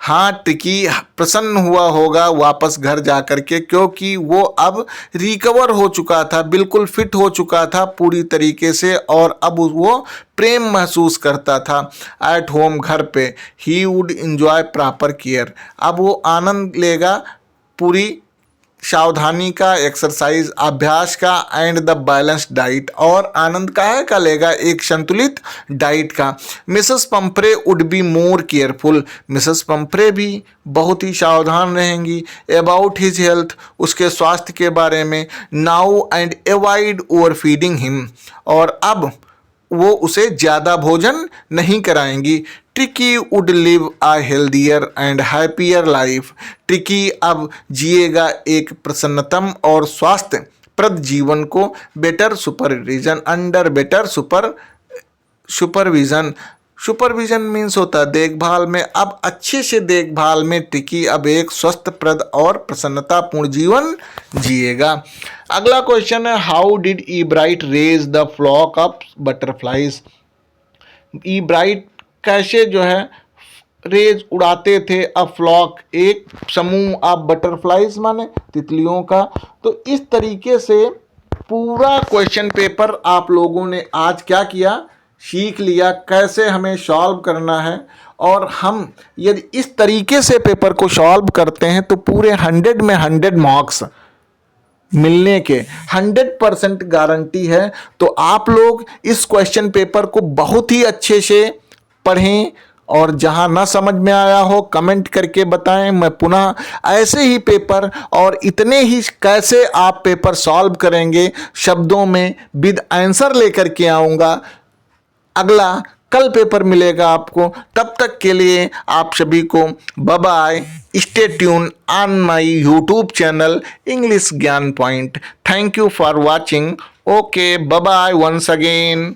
हाँ, ट्रिकी प्रसन्न हुआ होगा वापस घर जा कर के, क्योंकि वो अब रिकवर हो चुका था, बिल्कुल फिट हो चुका था पूरी तरीके से, और अब वो प्रेम महसूस करता था एट होम, घर पे। He would enjoy proper care, अब वो आनंद लेगा पूरी सावधानी का, एक्सरसाइज अभ्यास का, एंड द बैलेंस्ड डाइट, और आनंद का लेगा एक संतुलित डाइट का। Mrs Pumphrey would be more careful, Mrs Pumphrey भी बहुत ही सावधान रहेंगी अबाउट हिज हेल्थ, उसके स्वास्थ्य के बारे में। Now and avoid over feeding him, और अब वो उसे ज़्यादा भोजन नहीं कराएंगी। Tricki would live a healthier and happier life, Tricki अब जिएगा एक प्रसन्नतम और स्वास्थ्यप्रद जीवन को, better supervision, under better supervision. Supervision means होता है देखभाल में, अब अच्छे से देखभाल में ट्रिकी अब एक स्वस्थप्रद और प्रसन्नतापूर्ण जीवन जिएगा। अगला क्वेश्चन है, how did Ebright raise the flock of butterflies, Ebright कैसे जो है रेज उड़ाते थे अ फ्लॉक, एक समूह ऑफ बटरफ्लाइज माने तितलियों का। तो इस तरीके से पूरा क्वेश्चन पेपर आप लोगों ने आज क्या किया, सीख लिया कैसे हमें सॉल्व करना है। और हम यदि इस तरीके से पेपर को सॉल्व करते हैं तो पूरे 100 में 100 मार्क्स मिलने के 100% गारंटी है। तो आप लोग इस क्वेश्चन पेपर को बहुत ही अच्छे से पढ़ें, और जहां ना समझ में आया हो कमेंट करके बताएं। मैं पुनः ऐसे ही पेपर और इतने ही कैसे आप पेपर सॉल्व करेंगे शब्दों में विद आंसर लेकर के आऊँगा। अगला कल पेपर मिलेगा आपको, तब तक के लिए आप सभी को bye bye, stay tune on my YouTube channel English Gyan point. Thank you for watching, okay bye bye once again.